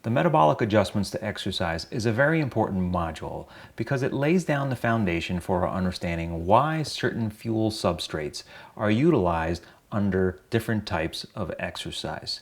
The metabolic adjustments to exercise is a very important module because it lays down the foundation for our understanding why certain fuel substrates are utilized under different types of exercise.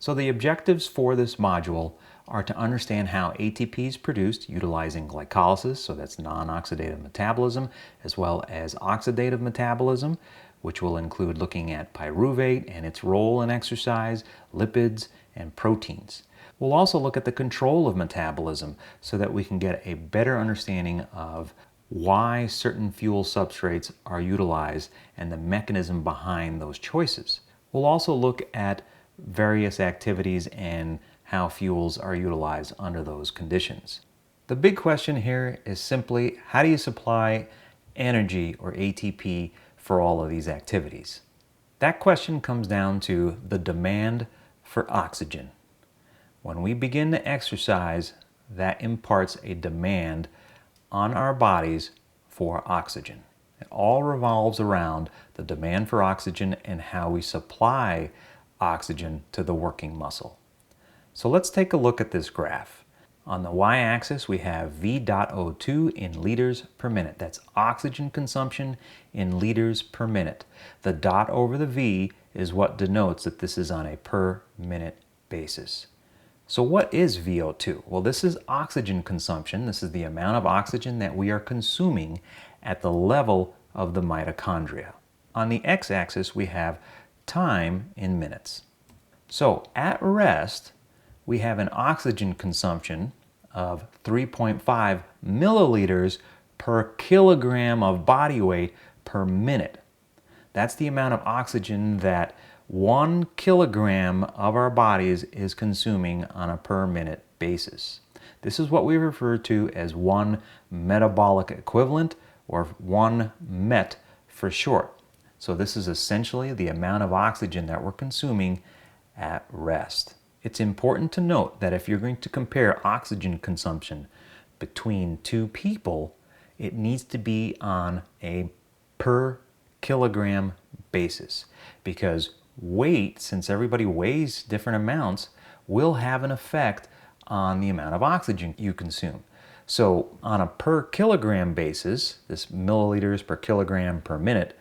So the objectives for this module are to understand how ATP is produced utilizing glycolysis, so that's non-oxidative metabolism, as well as oxidative metabolism, which will include looking at pyruvate and its role in exercise, lipids, and proteins. We'll also look at the control of metabolism so that we can get a better understanding of why certain fuel substrates are utilized and the mechanism behind those choices. We'll also look at various activities and how fuels are utilized under those conditions. The big question here is simply, how do you supply energy or ATP for all of these activities? That question comes down to the demand for oxygen. When we begin to exercise, that imparts a demand on our bodies for oxygen. It all revolves around the demand for oxygen and how we supply oxygen to the working muscle. So let's take a look at this graph. On the y-axis, we have V.O2 in liters per minute. That's oxygen consumption in liters per minute. The dot over the V is what denotes that this is on a per minute basis. So what is VO2? Well, this is oxygen consumption. This is the amount of oxygen that we are consuming at the level of the mitochondria. On the x-axis, we have time in minutes. So at rest, we have an oxygen consumption of 3.5 milliliters per kilogram of body weight per minute. That's the amount of oxygen that 1 kilogram of our bodies is consuming on a per minute basis. This is what we refer to as 1 metabolic equivalent, or 1 MET for short. So this is essentially the amount of oxygen that we're consuming at rest. It's important to note that if you're going to compare oxygen consumption between two people, it needs to be on a per kilogram basis, because weight, since everybody weighs different amounts, will have an effect on the amount of oxygen you consume. So on a per kilogram basis, this milliliters per kilogram per minute,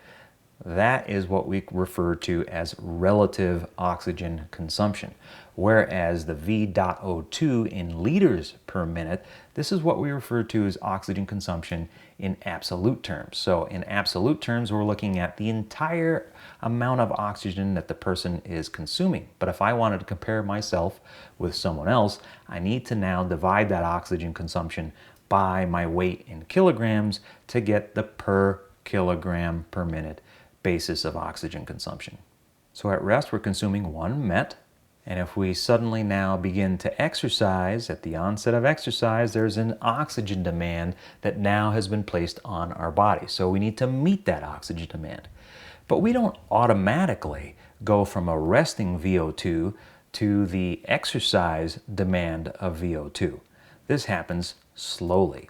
that is what we refer to as relative oxygen consumption. Whereas the V.O2 in liters per minute, this is what we refer to as oxygen consumption in absolute terms. So in absolute terms, we're looking at the entire amount of oxygen that the person is consuming. But if I wanted to compare myself with someone else, I need to now divide that oxygen consumption by my weight in kilograms to get the per kilogram per minute basis of oxygen consumption. So at rest, we're consuming 1 MET. And if we suddenly now begin to exercise, at the onset of exercise, there's an oxygen demand that now has been placed on our body. So we need to meet that oxygen demand. But we don't automatically go from a resting VO2 to the exercise demand of VO2. This happens slowly.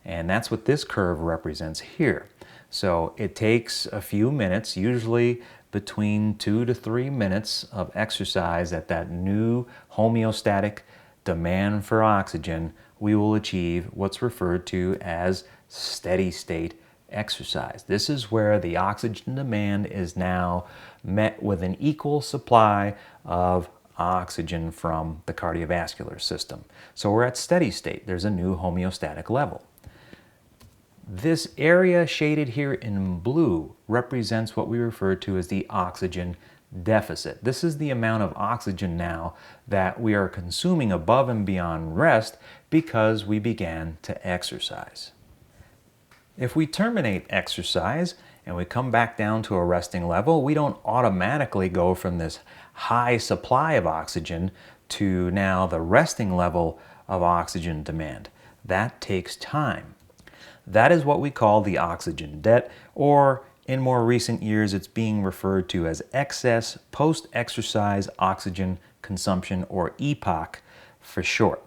And that's what this curve represents here. So it takes a few minutes, usually between 2 to 3 minutes of exercise at that new homeostatic demand for oxygen, we will achieve what's referred to as steady state exercise. This is where the oxygen demand is now met with an equal supply of oxygen from the cardiovascular system. So we're at steady state. There's a new homeostatic level. This area shaded here in blue represents what we refer to as the oxygen deficit. This is the amount of oxygen now that we are consuming above and beyond rest because we began to exercise. If we terminate exercise and we come back down to a resting level, we don't automatically go from this high supply of oxygen to now the resting level of oxygen demand. That takes time. That is what we call the oxygen debt, or in more recent years, it's being referred to as excess post-exercise oxygen consumption, or EPOC for short.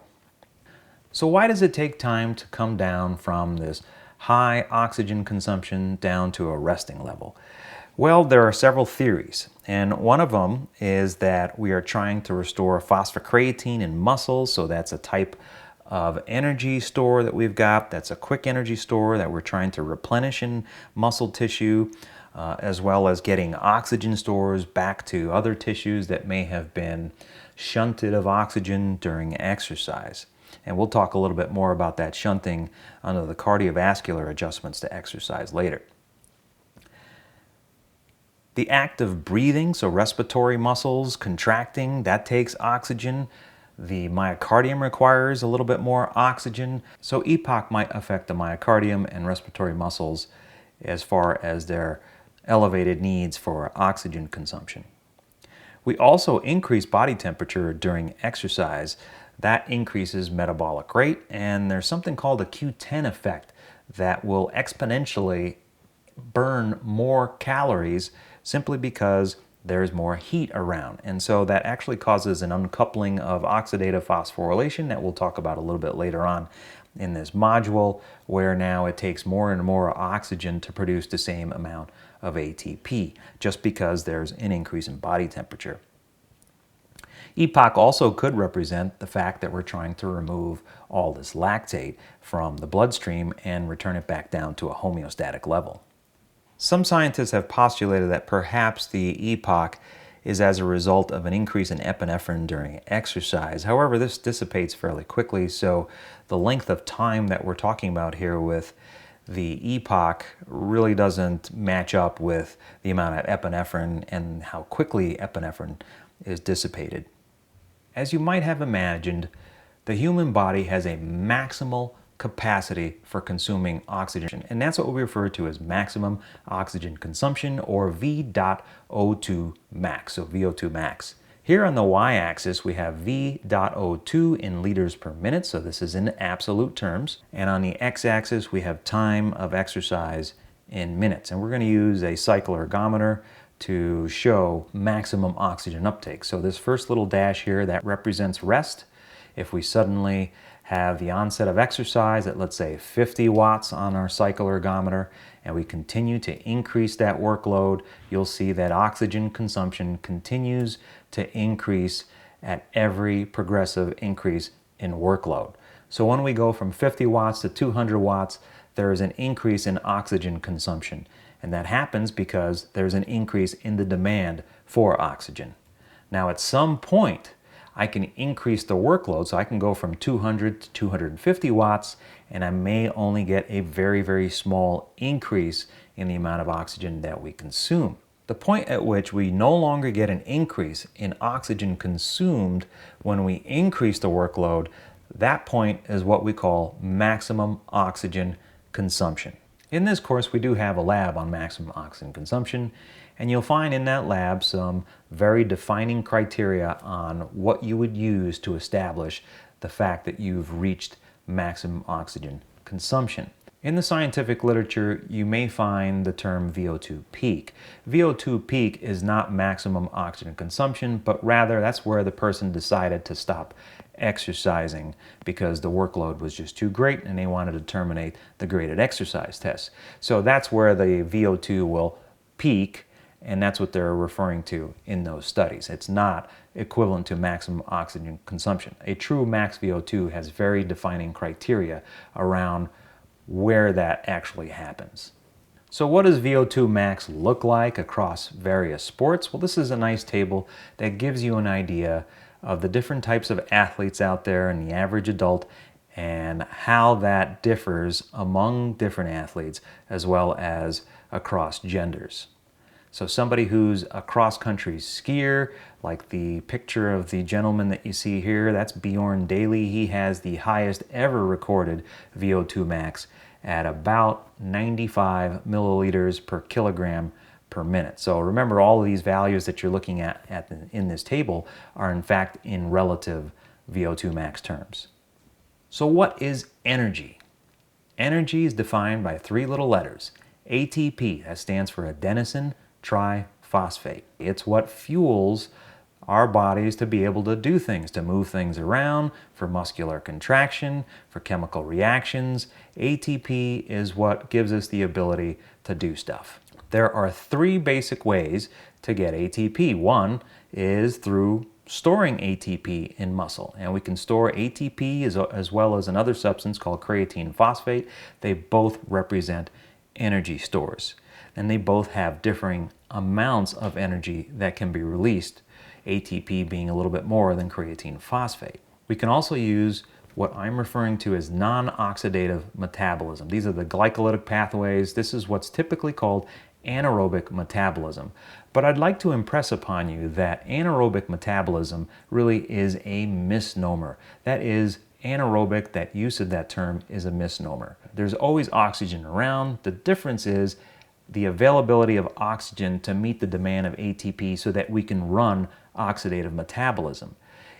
So why does it take time to come down from this high oxygen consumption down to a resting level? Well, there are several theories, and one of them is that we are trying to restore phosphocreatine in muscles, so that's a type of energy store that we've got. That's a quick energy store that we're trying to replenish in muscle tissue, as well as getting oxygen stores back to other tissues that may have been shunted of oxygen during exercise. And we'll talk a little bit more about that shunting under the cardiovascular adjustments to exercise later. The act of breathing, so respiratory muscles contracting, that takes oxygen. The myocardium requires a little bit more oxygen. So EPOC might affect the myocardium and respiratory muscles as far as their elevated needs for oxygen consumption. We also increase body temperature during exercise. That increases metabolic rate, and there's something called a Q10 effect that will exponentially burn more calories simply because there's more heat around. And so that actually causes an uncoupling of oxidative phosphorylation that we'll talk about a little bit later on in this module, where now it takes more and more oxygen to produce the same amount of ATP, just because there's an increase in body temperature. EPOC also could represent the fact that we're trying to remove all this lactate from the bloodstream and return it back down to a homeostatic level. Some scientists have postulated that perhaps the EPOC is as a result of an increase in epinephrine during exercise. However, this dissipates fairly quickly, so the length of time that we're talking about here with the EPOC really doesn't match up with the amount of epinephrine and how quickly epinephrine is dissipated. As you might have imagined, the human body has a maximal capacity for consuming oxygen, and that's what we refer to as maximum oxygen consumption, or V.O2 max, so VO2 max. Here on the y-axis we have V.O2 in liters per minute, so this is in absolute terms, and on the x-axis we have time of exercise in minutes, and we're going to use a cycle ergometer to show maximum oxygen uptake. So this first little dash here, that represents rest. If we suddenly have the onset of exercise at, let's say, 50 watts on our cycle ergometer, and we continue to increase that workload, you'll see that oxygen consumption continues to increase at every progressive increase in workload. So when we go from 50 watts to 200 watts, there is an increase in oxygen consumption. And that happens because there's an increase in the demand for oxygen. Now at some point, I can increase the workload, so I can go from 200 to 250 watts, and I may only get a very, very small increase in the amount of oxygen that we consume. The point at which we no longer get an increase in oxygen consumed when we increase the workload, that point is what we call maximum oxygen consumption. In this course, we do have a lab on maximum oxygen consumption, and you'll find in that lab some very defining criteria on what you would use to establish the fact that you've reached maximum oxygen consumption. In the scientific literature, you may find the term VO2 peak. VO2 peak is not maximum oxygen consumption, but rather that's where the person decided to stop exercising because the workload was just too great and they wanted to terminate the graded exercise test. So that's where the VO2 will peak, and that's what they're referring to in those studies. It's not equivalent to maximum oxygen consumption. A true max VO2 has very defining criteria around where that actually happens. So what does VO2 max look like across various sports? Well, this is a nice table that gives you an idea of the different types of athletes out there and the average adult, and how that differs among different athletes as well as across genders. So somebody who's a cross-country skier, like the picture of the gentleman that you see here, that's Bjorn Daly. He has the highest ever recorded VO2 max at about 95 milliliters per kilogram per minute. So remember, all of these values that you're looking at in this table are in fact in relative VO2 max terms. So what is energy? Energy is defined by three little letters. ATP, that stands for adenosine triphosphate. It's what fuels our bodies to be able to do things, to move things around, for muscular contraction, for chemical reactions. ATP is what gives us the ability to do stuff. There are three basic ways to get ATP. One is through storing ATP in muscle, and we can store ATP as well as another substance called creatine phosphate. They both represent energy stores, and they both have differing amounts of energy that can be released, ATP being a little bit more than creatine phosphate. We can also use what I'm referring to as non-oxidative metabolism. These are the glycolytic pathways. This is what's typically called anaerobic metabolism. But I'd like to impress upon you that anaerobic metabolism really is a misnomer. That is, anaerobic, that use of that term is a misnomer. There's always oxygen around. The difference is the availability of oxygen to meet the demand of ATP so that we can run oxidative metabolism.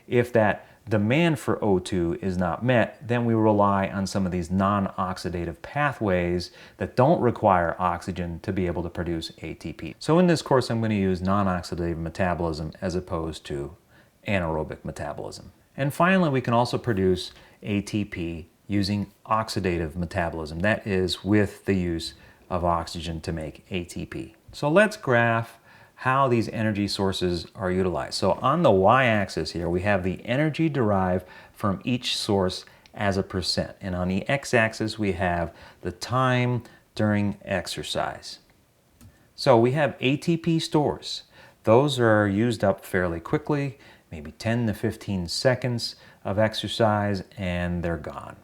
If that demand for O2 is not met, then we rely on some of these non-oxidative pathways that don't require oxygen to be able to produce ATP. So in this course, I'm going to use non-oxidative metabolism as opposed to anaerobic metabolism. And finally, we can also produce ATP using oxidative metabolism. That is with the use of oxygen to make ATP. So let's graph how these energy sources are utilized. So on the y-axis here, we have the energy derived from each source as a percent. And on the x-axis, we have the time during exercise. So we have ATP stores. Those are used up fairly quickly, maybe 10 to 15 seconds of exercise, and they're gone.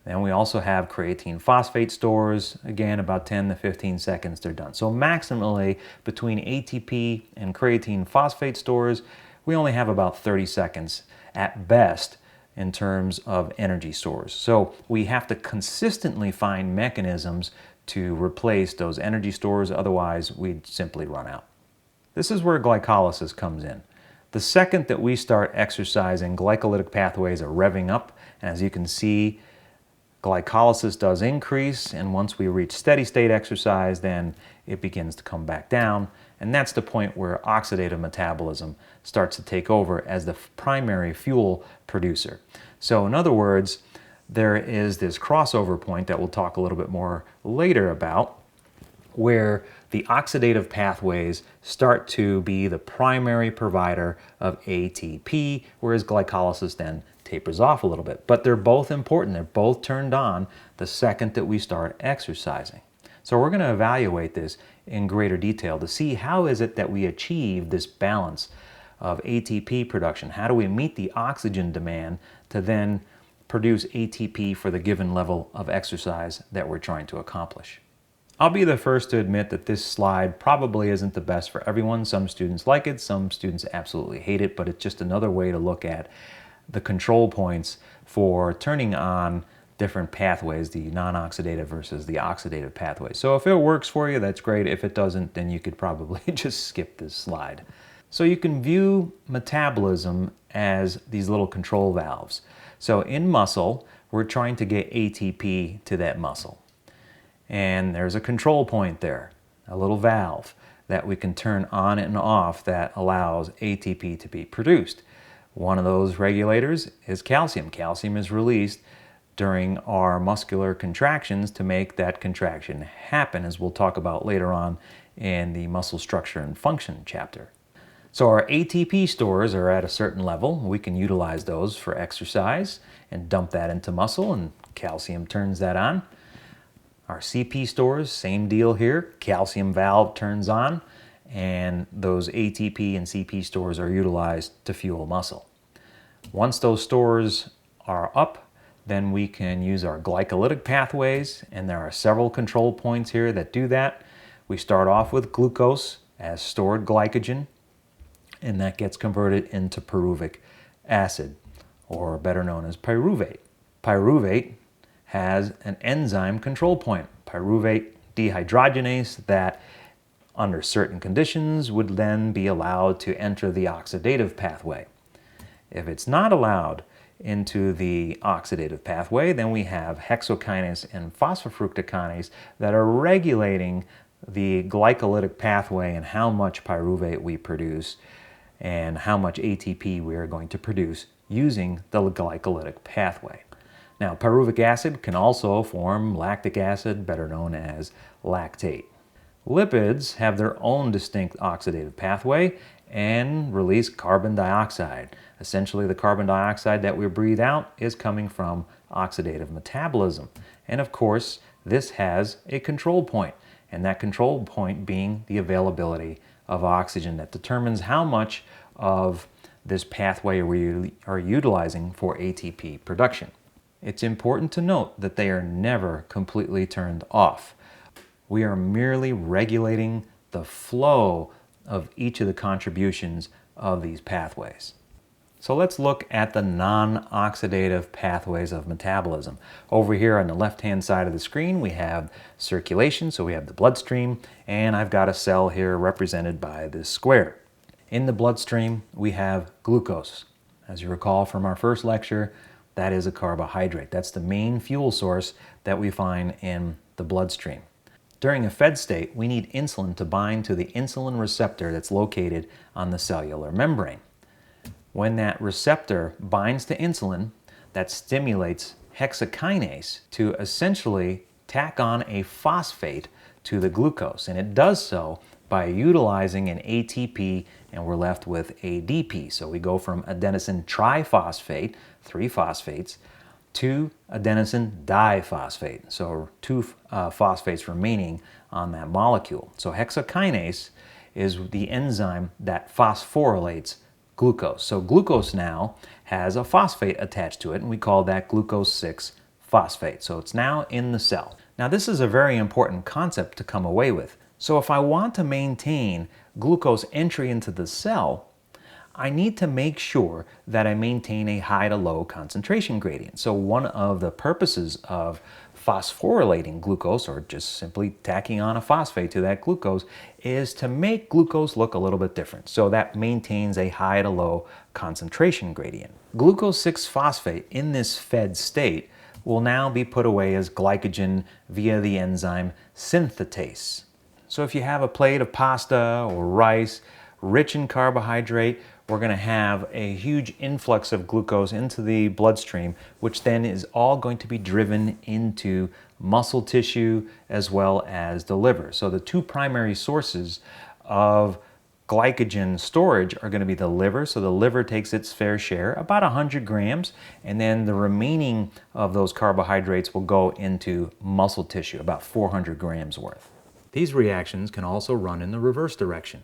Then we also have creatine phosphate stores, again about 10 to 15 seconds, they're done. So maximally between ATP and creatine phosphate stores, we only have about 30 seconds at best in terms of energy stores. So we have to consistently find mechanisms to replace those energy stores, otherwise we'd simply run out. This is where glycolysis comes in. The second that we start exercising, glycolytic pathways are revving up, and as you can see, glycolysis does increase, and once we reach steady state exercise, then it begins to come back down, and that's the point where oxidative metabolism starts to take over as the primary fuel producer. So in other words, there is this crossover point that we'll talk a little bit more later about, where the oxidative pathways start to be the primary provider of ATP, whereas glycolysis then tapers off a little bit. But they're both important. They're both turned on the second that we start exercising. So we're going to evaluate this in greater detail to see how is it that we achieve this balance of ATP production. How do we meet the oxygen demand to then produce ATP for the given level of exercise that we're trying to accomplish? I'll be the first to admit that this slide probably isn't the best for everyone. Some students like it, some students absolutely hate it, but it's just another way to look at the control points for turning on different pathways, the non-oxidative versus the oxidative pathways. So if it works for you, that's great. If it doesn't, then you could probably just skip this slide. So you can view metabolism as these little control valves. So in muscle, we're trying to get ATP to that muscle. And there's a control point there, a little valve that we can turn on and off that allows ATP to be produced. One of those regulators is calcium. Calcium is released during our muscular contractions to make that contraction happen, as we'll talk about later on in the muscle structure and function chapter. So our ATP stores are at a certain level. We can utilize those for exercise and dump that into muscle, and calcium turns that on. Our CP stores, same deal here. Calcium valve turns on, and those ATP and CP stores are utilized to fuel muscle. Once those stores are up, then we can use our glycolytic pathways, and there are several control points here that do that. We start off with glucose as stored glycogen, and that gets converted into pyruvic acid, or better known as pyruvate. Pyruvate has an enzyme control point, pyruvate dehydrogenase, that under certain conditions would then be allowed to enter the oxidative pathway. If it's not allowed into the oxidative pathway, then we have hexokinase and phosphofructokinase that are regulating the glycolytic pathway and how much pyruvate we produce and how much ATP we are going to produce using the glycolytic pathway. Now, pyruvic acid can also form lactic acid, better known as lactate. Lipids have their own distinct oxidative pathway and release carbon dioxide. Essentially, the carbon dioxide that we breathe out is coming from oxidative metabolism. And of course, this has a control point, and that control point being the availability of oxygen that determines how much of this pathway we are utilizing for ATP production. It's important to note that they are never completely turned off. We are merely regulating the flow of each of the contributions of these pathways. So let's look at the non-oxidative pathways of metabolism. Over here on the left-hand side of the screen, we have circulation, so we have the bloodstream, and I've got a cell here represented by this square. In the bloodstream, we have glucose. As you recall from our first lecture, that is a carbohydrate. That's the main fuel source that we find in the bloodstream. During a fed state, we need insulin to bind to the insulin receptor that's located on the cellular membrane. When that receptor binds to insulin, that stimulates hexokinase to essentially tack on a phosphate to the glucose. And it does so by utilizing an ATP, and we're left with ADP. So we go from adenosine triphosphate, 3 phosphates, to adenosine diphosphate. So 2 phosphates remaining on that molecule. So hexokinase is the enzyme that phosphorylates glucose. So glucose now has a phosphate attached to it, and we call that glucose 6-phosphate. So it's now in the cell. Now this is a very important concept to come away with. So if I want to maintain glucose entry into the cell, I need to make sure that I maintain a high to low concentration gradient. So one of the purposes of phosphorylating glucose, or just simply tacking on a phosphate to that glucose, is to make glucose look a little bit different. So that maintains a high to low concentration gradient. Glucose 6-phosphate in this fed state will now be put away as glycogen via the enzyme synthetase. So if you have a plate of pasta or rice rich in carbohydrate, we're going to have a huge influx of glucose into the bloodstream, which then is all going to be driven into muscle tissue as well as the liver. So the 2 primary sources of glycogen storage are going to be the liver. So the liver takes its fair share, about 100 grams, and then the remaining of those carbohydrates will go into muscle tissue, about 400 grams worth. These reactions can also run in the reverse direction.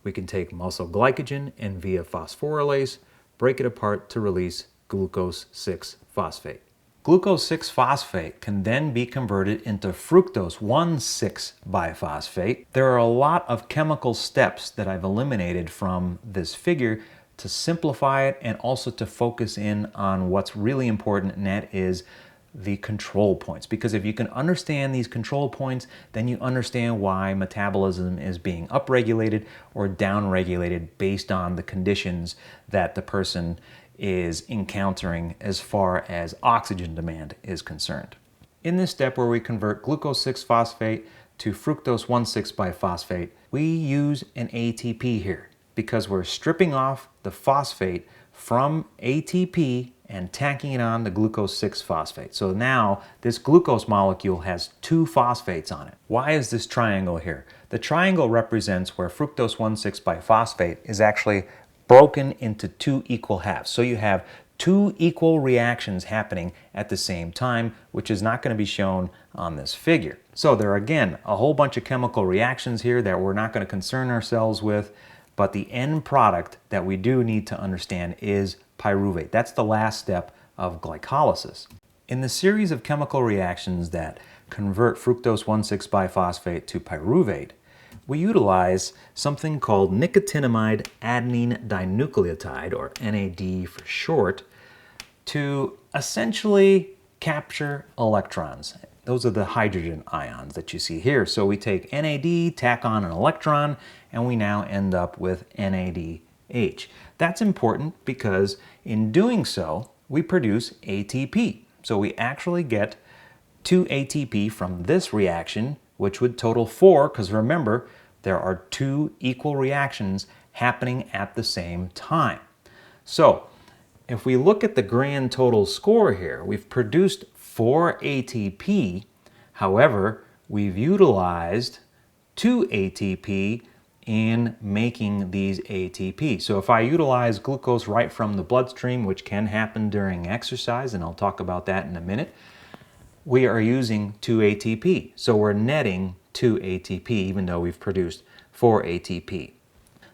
We can take muscle glycogen and via phosphorylase, break it apart to release glucose 6-phosphate. Glucose 6-phosphate can then be converted into fructose 1,6-biphosphate. There are a lot of chemical steps that I've eliminated from this figure to simplify it and also to focus in on what's really important, and that is the control points. Because if you can understand these control points, then you understand why metabolism is being upregulated or downregulated based on the conditions that the person is encountering as far as oxygen demand is concerned. In this step where we convert glucose 6-phosphate to fructose 1,6-biphosphate, we use an ATP here because we're stripping off the phosphate from ATP and tacking it on the glucose 6-phosphate. So now this glucose molecule has 2 phosphates on it. Why is this triangle here? The triangle represents where fructose 1,6-biphosphate is actually broken into 2 equal halves. So you have 2 equal reactions happening at the same time, which is not going to be shown on this figure. So there are again a whole bunch of chemical reactions here that we're not going to concern ourselves with, but the end product that we do need to understand is pyruvate. That's the last step of glycolysis. In the series of chemical reactions that convert fructose 1,6-biphosphate to pyruvate, we utilize something called nicotinamide adenine dinucleotide, or NAD for short, to essentially capture electrons. Those are the hydrogen ions that you see here. So we take NAD, tack on an electron, and we now end up with NADH. That's important because in doing so, we produce ATP. So we actually get 2 ATP from this reaction, which would total 4, because remember, there are 2 equal reactions happening at the same time. So if we look at the grand total score here, we've produced 4 ATP. However, we've utilized to ATP in making these ATP. So if I utilize glucose right from the bloodstream, which can happen during exercise, and I'll talk about that in a minute, we are using 2-ATP. So we're netting 2-ATP even though we've produced 4-ATP.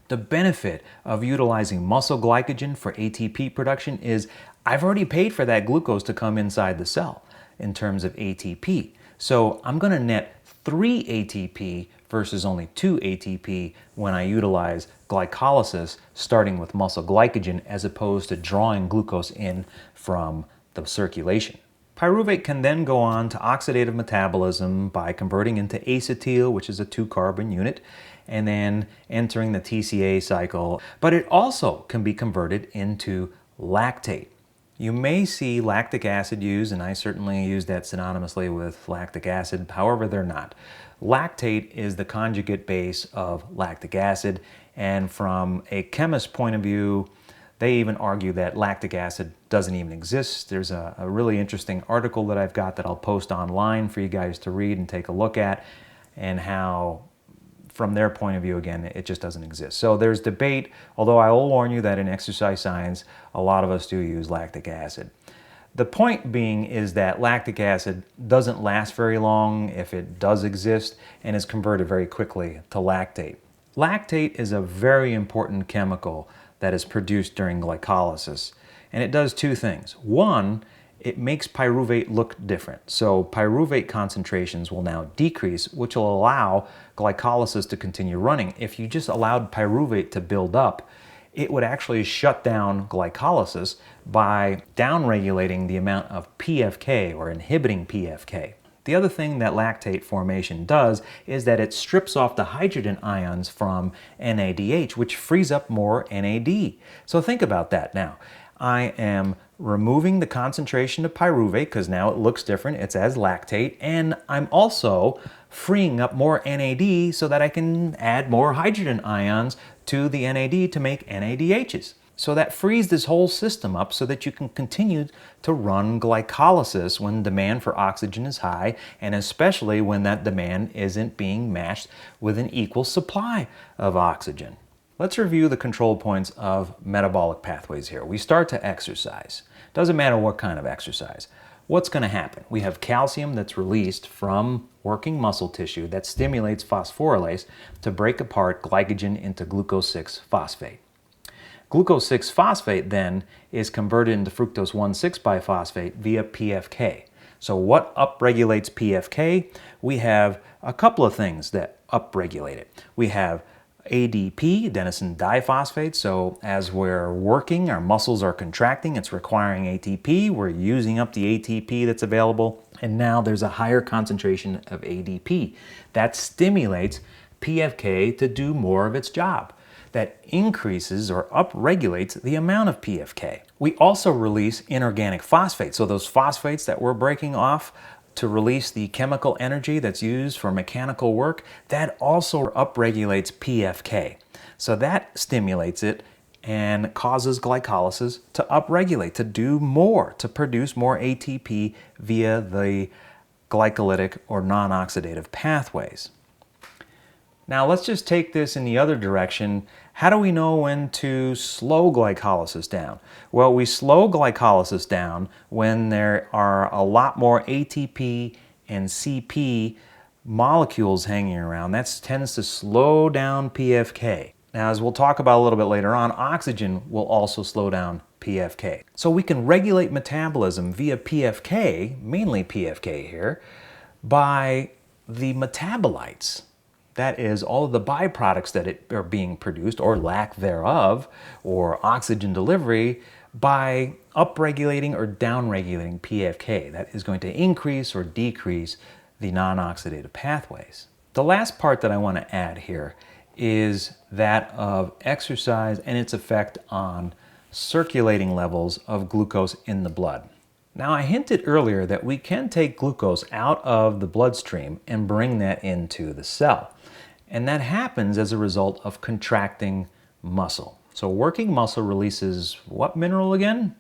The benefit of utilizing muscle glycogen for ATP production is I've already paid for that glucose to come inside the cell in terms of ATP. So I'm going to net 3 ATP versus only 2 ATP when I utilize glycolysis starting with muscle glycogen as opposed to drawing glucose in from the circulation. Pyruvate can then go on to oxidative metabolism by converting into acetyl, which is a 2-carbon unit, and then entering the TCA cycle. But it also can be converted into lactate. You may see lactic acid used, and I certainly use that synonymously with lactic acid. However, they're not. Lactate is the conjugate base of lactic acid, and from a chemist's point of view, they even argue that lactic acid doesn't even exist. There's a really interesting article that I've got that I'll post online for you guys to read and take a look at, and how, from their point of view, again, it just doesn't exist. So there's debate, although I will warn you that in exercise science, a lot of us do use lactic acid. The point being is that lactic acid doesn't last very long if it does exist and is converted very quickly to lactate. Lactate is a very important chemical that is produced during glycolysis, and it does 2 things. One, it makes pyruvate look different. So pyruvate concentrations will now decrease, which will allow glycolysis to continue running. If you just allowed pyruvate to build up, it would actually shut down glycolysis by downregulating the amount of PFK, or inhibiting PFK. The other thing that lactate formation does is that it strips off the hydrogen ions from NADH, which frees up more NAD. So think about that now. I am removing the concentration of pyruvate because now it looks different, it's as lactate, and I'm also freeing up more NAD so that I can add more hydrogen ions to the NAD to make NADHs. So that frees this whole system up so that you can continue to run glycolysis when demand for oxygen is high, and especially when that demand isn't being matched with an equal supply of oxygen. Let's review the control points of metabolic pathways here. We start to exercise. Doesn't matter what kind of exercise. What's going to happen? We have calcium that's released from working muscle tissue that stimulates phosphorylase to break apart glycogen into glucose 6-phosphate. Glucose 6-phosphate then is converted into fructose 1,6-biphosphate via PFK. So what upregulates PFK? We have a couple of things that upregulate it. We have ADP, adenosine diphosphate. So as we're working, our muscles are contracting, it's requiring ATP. We're using up the ATP that's available, and now there's a higher concentration of ADP. That stimulates PFK to do more of its job. That increases or upregulates the amount of PFK. We also release inorganic phosphates. So those phosphates that we're breaking off to release the chemical energy that's used for mechanical work, that also upregulates PFK. So that stimulates it and causes glycolysis to upregulate, to do more, to produce more ATP via the glycolytic or non-oxidative pathways. Now let's just take this in the other direction. How do we know when to slow glycolysis down? Well, we slow glycolysis down when there are a lot more ATP and CP molecules hanging around. That tends to slow down PFK. Now, as we'll talk about a little bit later on, oxygen will also slow down PFK. So we can regulate metabolism via PFK, mainly PFK here, by the metabolites. That is, all of the byproducts that are being produced, or lack thereof, or oxygen delivery, by upregulating or downregulating PFK. That is going to increase or decrease the non-oxidative pathways. The last part that I want to add here is that of exercise and its effect on circulating levels of glucose in the blood. Now, I hinted earlier that we can take glucose out of the bloodstream and bring that into the cell. And that happens as a result of contracting muscle. So working muscle releases what mineral again?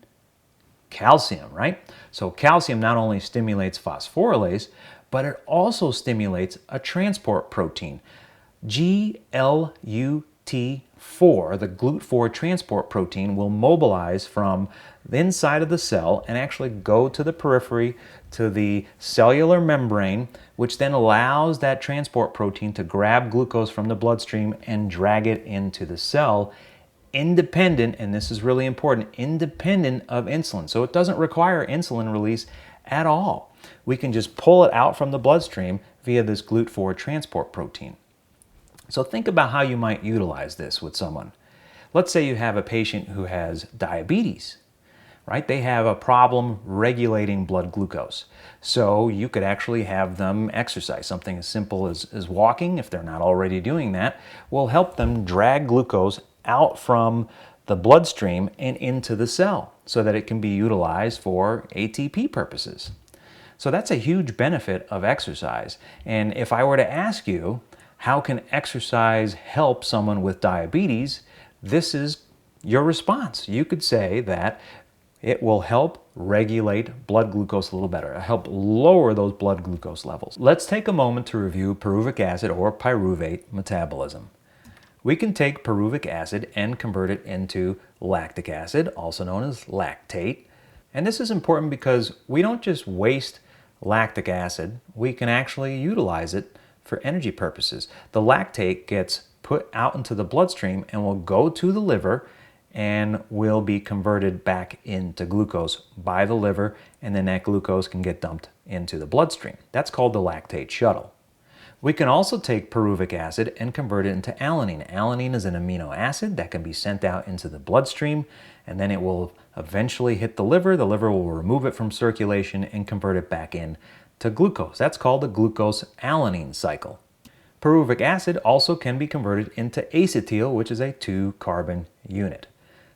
Calcium, right? So calcium not only stimulates phosphorylase, but it also stimulates a transport protein. GLUT4, the GLUT4 transport protein, will mobilize from the inside of the cell and actually go to the periphery, to the cellular membrane, which then allows that transport protein to grab glucose from the bloodstream and drag it into the cell, independent, and this is really important, independent of insulin. So it doesn't require insulin release at all. We can just pull it out from the bloodstream via this GLUT4 transport protein. So think about how you might utilize this with someone. Let's say you have a patient who has diabetes, right? They have a problem regulating blood glucose. So you could actually have them exercise. Something as simple as walking, if they're not already doing that, will help them drag glucose out from the bloodstream and into the cell so that it can be utilized for ATP purposes. So that's a huge benefit of exercise. And if I were to ask you, how can exercise help someone with diabetes? This is your response. You could say that it will help regulate blood glucose a little better, help lower those blood glucose levels. Let's take a moment to review pyruvic acid or pyruvate metabolism. We can take pyruvic acid and convert it into lactic acid, also known as lactate. And this is important because we don't just waste lactic acid, we can actually utilize it for energy purposes. The lactate gets put out into the bloodstream and will go to the liver and will be converted back into glucose by the liver, and then that glucose can get dumped into the bloodstream. That's called the lactate shuttle. We can also take pyruvic acid and convert it into alanine. Alanine is an amino acid that can be sent out into the bloodstream, and then it will eventually hit the liver. The liver will remove it from circulation and convert it back in to glucose. That's called the glucose-alanine cycle. Pyruvic acid also can be converted into acetyl, which is a 2-carbon unit.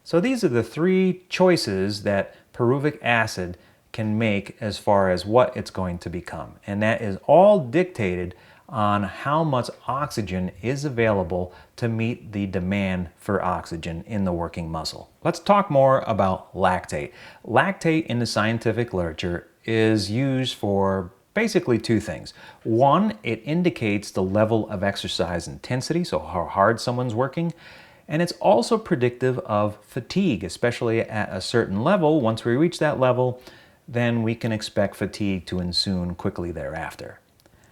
So these are the 3 choices that pyruvic acid can make as far as what it's going to become. And that is all dictated on how much oxygen is available to meet the demand for oxygen in the working muscle. Let's talk more about lactate. Lactate in the scientific literature is used for basically 2 things. One, it indicates the level of exercise intensity, so how hard someone's working. And it's also predictive of fatigue, especially at a certain level. Once we reach that level, then we can expect fatigue to ensue quickly thereafter.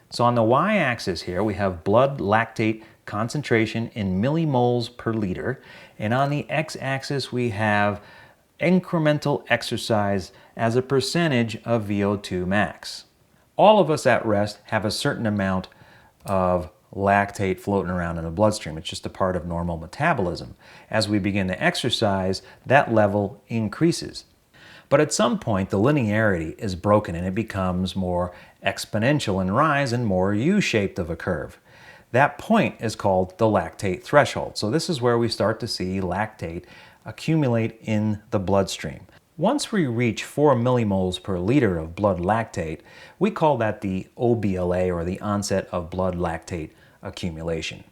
So on the y-axis here, we have blood lactate concentration in millimoles per liter. And on the x-axis, we have incremental exercise as a percentage of VO2 max. All of us at rest have a certain amount of lactate floating around in the bloodstream. It's just a part of normal metabolism. As we begin to exercise, that level increases. But at some point, the linearity is broken and it becomes more exponential in rise and more U-shaped of a curve. That point is called the lactate threshold. So this is where we start to see lactate accumulate in the bloodstream. Once we reach 4 millimoles per liter of blood lactate, we call that the OBLA, or the onset of blood lactate accumulation.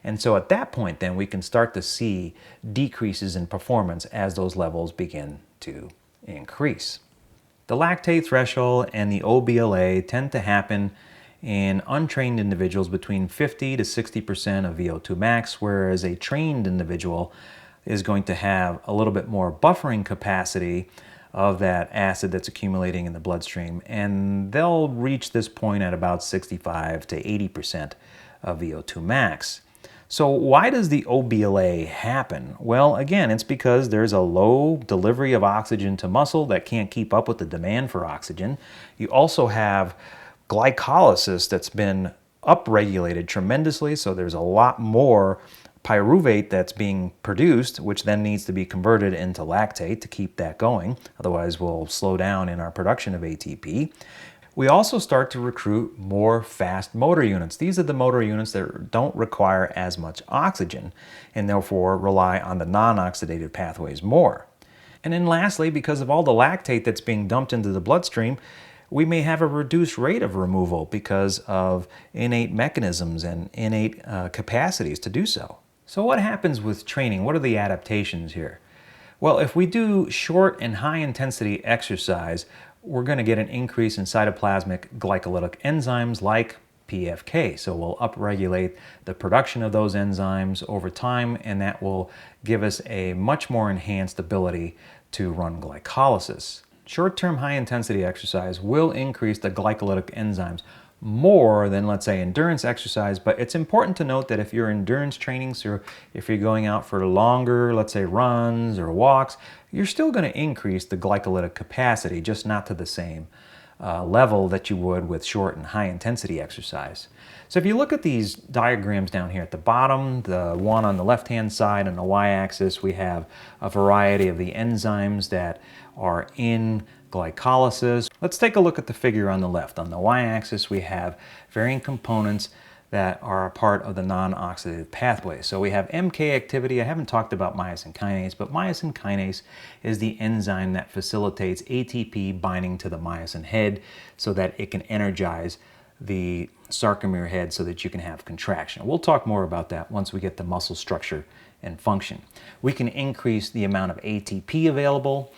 And so at that point then we can start to see decreases in performance as those levels begin to increase. The lactate threshold and the OBLA tend to happen in untrained individuals between 50 to 60% of VO2 max, whereas a trained individual is going to have a little bit more buffering capacity of that acid that's accumulating in the bloodstream, and they'll reach this point at about 65 to 80% of VO2 max. So why does the OBLA happen? Well, again, it's because there's a low delivery of oxygen to muscle that can't keep up with the demand for oxygen. You also have glycolysis that's been upregulated tremendously, so there's a lot more pyruvate that's being produced, which then needs to be converted into lactate to keep that going. Otherwise, we'll slow down in our production of ATP. We also start to recruit more fast motor units. These are the motor units that don't require as much oxygen and therefore rely on the non-oxidative pathways more. And then lastly, because of all the lactate that's being dumped into the bloodstream, we may have a reduced rate of removal because of innate mechanisms and innate capacities to do so. So what happens with training? What are the adaptations here? Well, if we do short and high intensity exercise, we're going to get an increase in cytoplasmic glycolytic enzymes like PFK. So we'll upregulate the production of those enzymes over time, and that will give us a much more enhanced ability to run glycolysis. Short-term high-intensity exercise will increase the glycolytic enzymes more than, let's say, endurance exercise, but it's important to note that if you're endurance training, so if you're going out for longer, let's say runs or walks, you're still going to increase the glycolytic capacity, just not to the same level that you would with short and high intensity exercise. So if you look at these diagrams down here at the bottom, the one on the left hand side on the y-axis, we have a variety of the enzymes that are in glycolysis. Let's take a look at the figure on the left. On the y-axis, we have varying components that are a part of the non-oxidative pathway. So we have MK activity. I haven't talked about myosin kinase, but myosin kinase is the enzyme that facilitates ATP binding to the myosin head so that it can energize the sarcomere head so that you can have contraction. We'll talk more about that once we get the muscle structure and function. We can increase the amount of ATP available.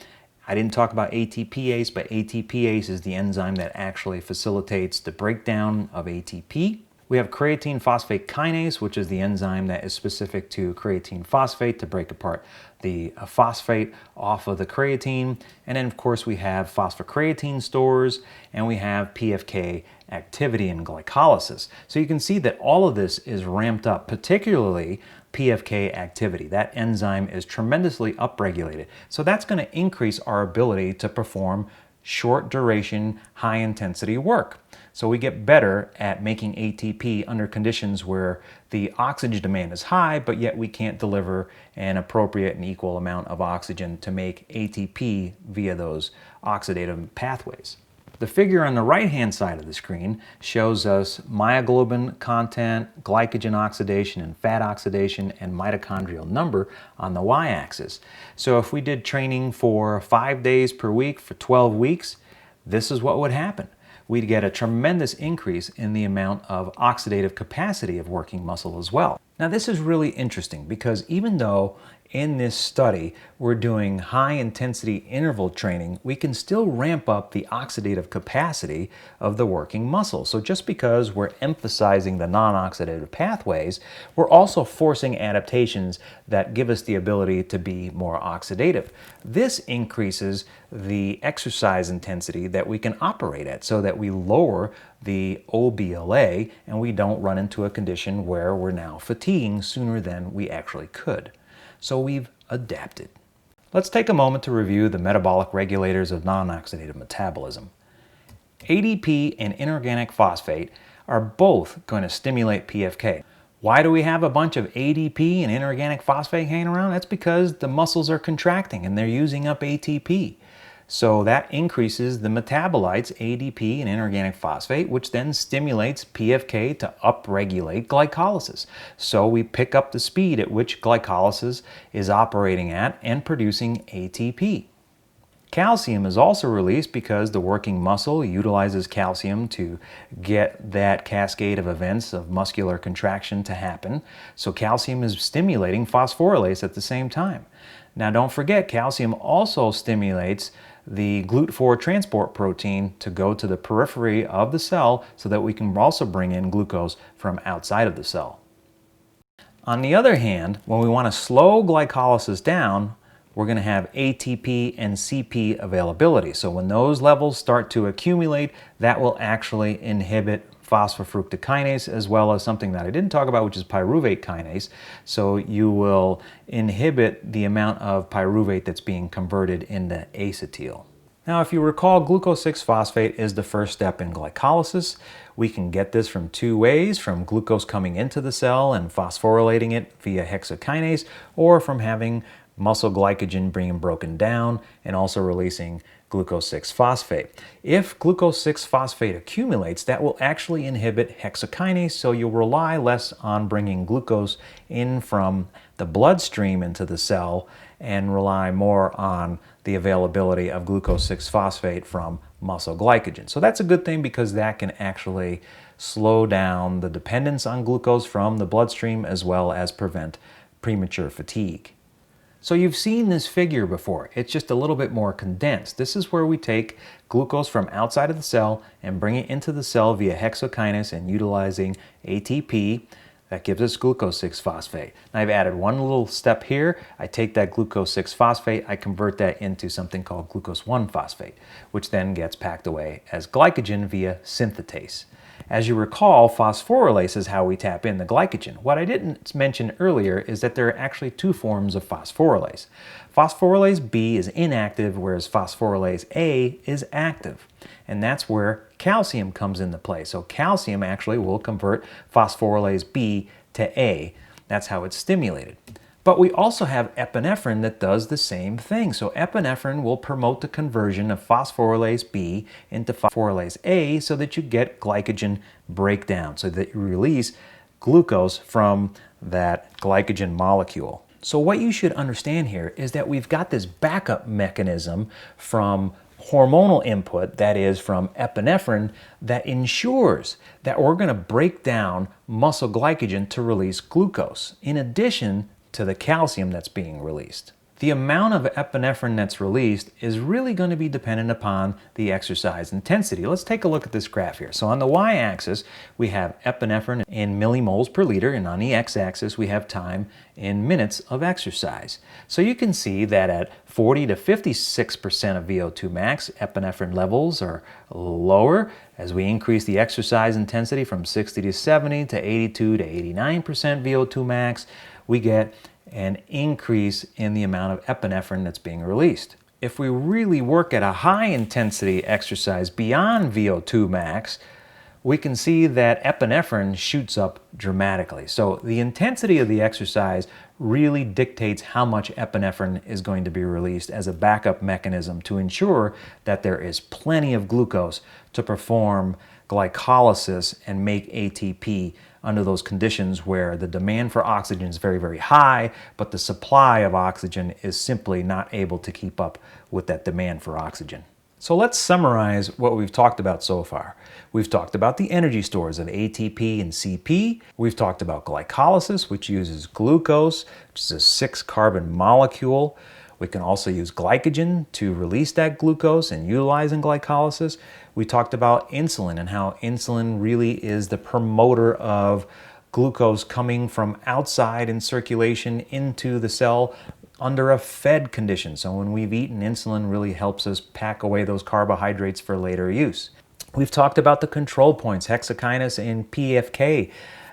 I didn't talk about ATPase, but ATPase is the enzyme that actually facilitates the breakdown of ATP. We have creatine phosphate kinase, which is the enzyme that is specific to creatine phosphate to break apart the phosphate off of the creatine. And then, of course, we have phosphocreatine stores, and we have PFK activity in glycolysis. So you can see that all of this is ramped up, particularly PFK activity. That enzyme is tremendously upregulated. So that's going to increase our ability to perform short duration, high intensity work. So we get better at making ATP under conditions where the oxygen demand is high, but yet we can't deliver an appropriate and equal amount of oxygen to make ATP via those oxidative pathways. The figure on the right-hand side of the screen shows us myoglobin content, glycogen oxidation, and fat oxidation, and mitochondrial number on the y-axis. So if we did training for 5 days per week for 12 weeks, this is what would happen. We'd get a tremendous increase in the amount of oxidative capacity of working muscle as well. Now this is really interesting because even though in this study we're doing high intensity interval training, we can still ramp up the oxidative capacity of the working muscle. So just because we're emphasizing the non-oxidative pathways, we're also forcing adaptations that give us the ability to be more oxidative. This increases the exercise intensity that we can operate at so that we lower the OBLA and we don't run into a condition where we're now fatiguing sooner than we actually could. So we've adapted. Let's take a moment to review the metabolic regulators of non-oxidative metabolism. ADP and inorganic phosphate are both going to stimulate PFK. Why do we have a bunch of ADP and inorganic phosphate hanging around? That's because the muscles are contracting and they're using up ATP. So that increases the metabolites, ADP and inorganic phosphate, which then stimulates PFK to upregulate glycolysis. So we pick up the speed at which glycolysis is operating at and producing ATP. Calcium is also released because the working muscle utilizes calcium to get that cascade of events of muscular contraction to happen. So calcium is stimulating phosphorylase at the same time. Now don't forget, calcium also stimulates the GLUT4 transport protein to go to the periphery of the cell so that we can also bring in glucose from outside of the cell. On the other hand, when we want to slow glycolysis down, we're going to have ATP and CP availability. So when those levels start to accumulate, that will actually inhibit phosphofructokinase, as well as something that I didn't talk about, which is pyruvate kinase. So you will inhibit the amount of pyruvate that's being converted into acetyl. Now, if you recall, glucose 6-phosphate is the first step in glycolysis. We can get this from two ways, from glucose coming into the cell and phosphorylating it via hexokinase, or from having muscle glycogen being broken down and also releasing glucose 6-phosphate. If glucose 6-phosphate accumulates, that will actually inhibit hexokinase, so you'll rely less on bringing glucose in from the bloodstream into the cell and rely more on the availability of glucose 6-phosphate from muscle glycogen. So that's a good thing because that can actually slow down the dependence on glucose from the bloodstream as well as prevent premature fatigue. So you've seen this figure before. It's just a little bit more condensed. This is where we take glucose from outside of the cell and bring it into the cell via hexokinase and utilizing ATP. That gives us glucose 6-phosphate. Now I've added one little step here. I take that glucose 6-phosphate, I convert that into something called glucose 1-phosphate, which then gets packed away as glycogen via synthetase. As you recall, phosphorylase is how we tap in the glycogen. What I didn't mention earlier is that there are actually two forms of phosphorylase. Phosphorylase B is inactive, whereas phosphorylase A is active. And that's where calcium comes into play. So calcium actually will convert phosphorylase B to A. That's how it's stimulated. But we also have epinephrine that does the same thing. So epinephrine will promote the conversion of phosphorylase B into phosphorylase A so that you get glycogen breakdown, so that you release glucose from that glycogen molecule. So what you should understand here is that we've got this backup mechanism from hormonal input, that is from epinephrine, that ensures that we're going to break down muscle glycogen to release glucose, in addition to the calcium that's being released. The amount of epinephrine that's released is really going to be dependent upon the exercise intensity. Let's take a look at this graph here. So on the y-axis, we have epinephrine in millimoles per liter, and on the x-axis, we have time in minutes of exercise. So you can see that at 40 to 56% of VO2 max, epinephrine levels are lower. As we increase the exercise intensity from 60 to 70 to 82 to 89% VO2 max, we get an increase in the amount of epinephrine that's being released. If we really work at a high intensity exercise beyond VO2 max, we can see that epinephrine shoots up dramatically. So the intensity of the exercise really dictates how much epinephrine is going to be released as a backup mechanism to ensure that there is plenty of glucose to perform glycolysis and make ATP under those conditions where the demand for oxygen is very, very high, but the supply of oxygen is simply not able to keep up with that demand for oxygen. So let's summarize what we've talked about so far. We've talked about the energy stores of ATP and CP. We've talked about glycolysis, which uses glucose, which is a 6-carbon molecule. We can also use glycogen to release that glucose and utilize in glycolysis. We talked about insulin and how insulin really is the promoter of glucose coming from outside in circulation into the cell under a fed condition. So when we've eaten, insulin really helps us pack away those carbohydrates for later use. We've talked about the control points, hexokinase and PFK,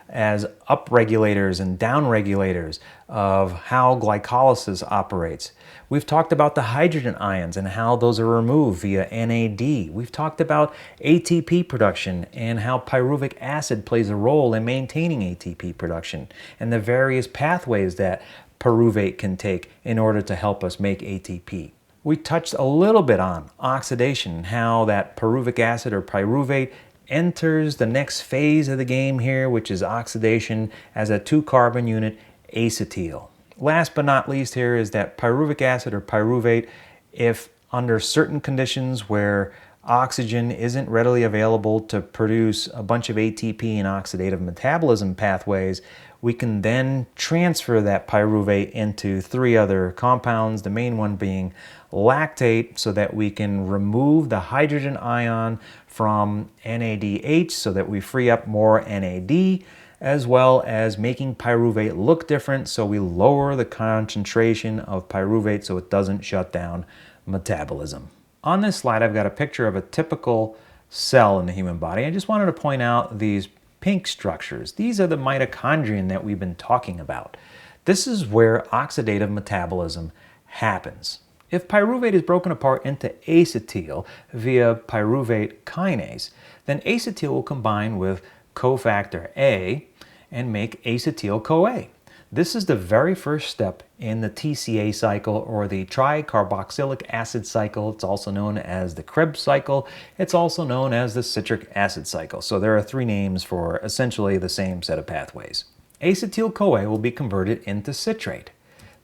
as up-regulators and down-regulators of how glycolysis operates. We've talked about the hydrogen ions and how those are removed via NAD. We've talked about ATP production and how pyruvic acid plays a role in maintaining ATP production and the various pathways that pyruvate can take in order to help us make ATP. We touched a little bit on oxidation and how that pyruvic acid or pyruvate enters the next phase of the game here, which is oxidation as a 2-carbon unit acetyl. Last but not least here is that pyruvic acid or pyruvate, if under certain conditions where oxygen isn't readily available to produce a bunch of ATP and oxidative metabolism pathways, we can then transfer that pyruvate into 3 other compounds, the main one being lactate, so that we can remove the hydrogen ion from NADH so that we free up more NAD, as well as making pyruvate look different, so we lower the concentration of pyruvate so it doesn't shut down metabolism. On this slide, I've got a picture of a typical cell in the human body. I just wanted to point out these pink structures. These are the mitochondria that we've been talking about. This is where oxidative metabolism happens. If pyruvate is broken apart into acetyl via pyruvate kinase, then acetyl will combine with cofactor A and make acetyl-CoA. This is the very first step in the TCA cycle, or the tricarboxylic acid cycle. It's also known as the Krebs cycle. It's also known as the citric acid cycle. So there are 3 names for essentially the same set of pathways. Acetyl-CoA will be converted into citrate.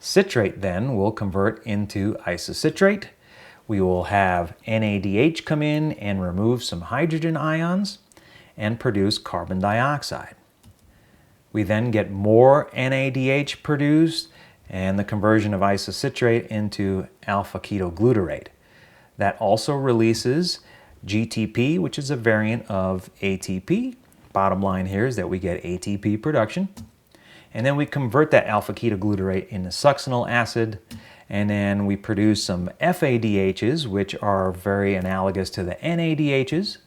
Citrate then will convert into isocitrate. We will have NADH come in and remove some hydrogen ions and produce carbon dioxide. We then get more NADH produced, and the conversion of isocitrate into alpha-ketoglutarate. That also releases GTP, which is a variant of ATP. Bottom line here is that we get ATP production. And then we convert that alpha-ketoglutarate into succinyl acid, and then we produce some FADHs, which are very analogous to the NADHs,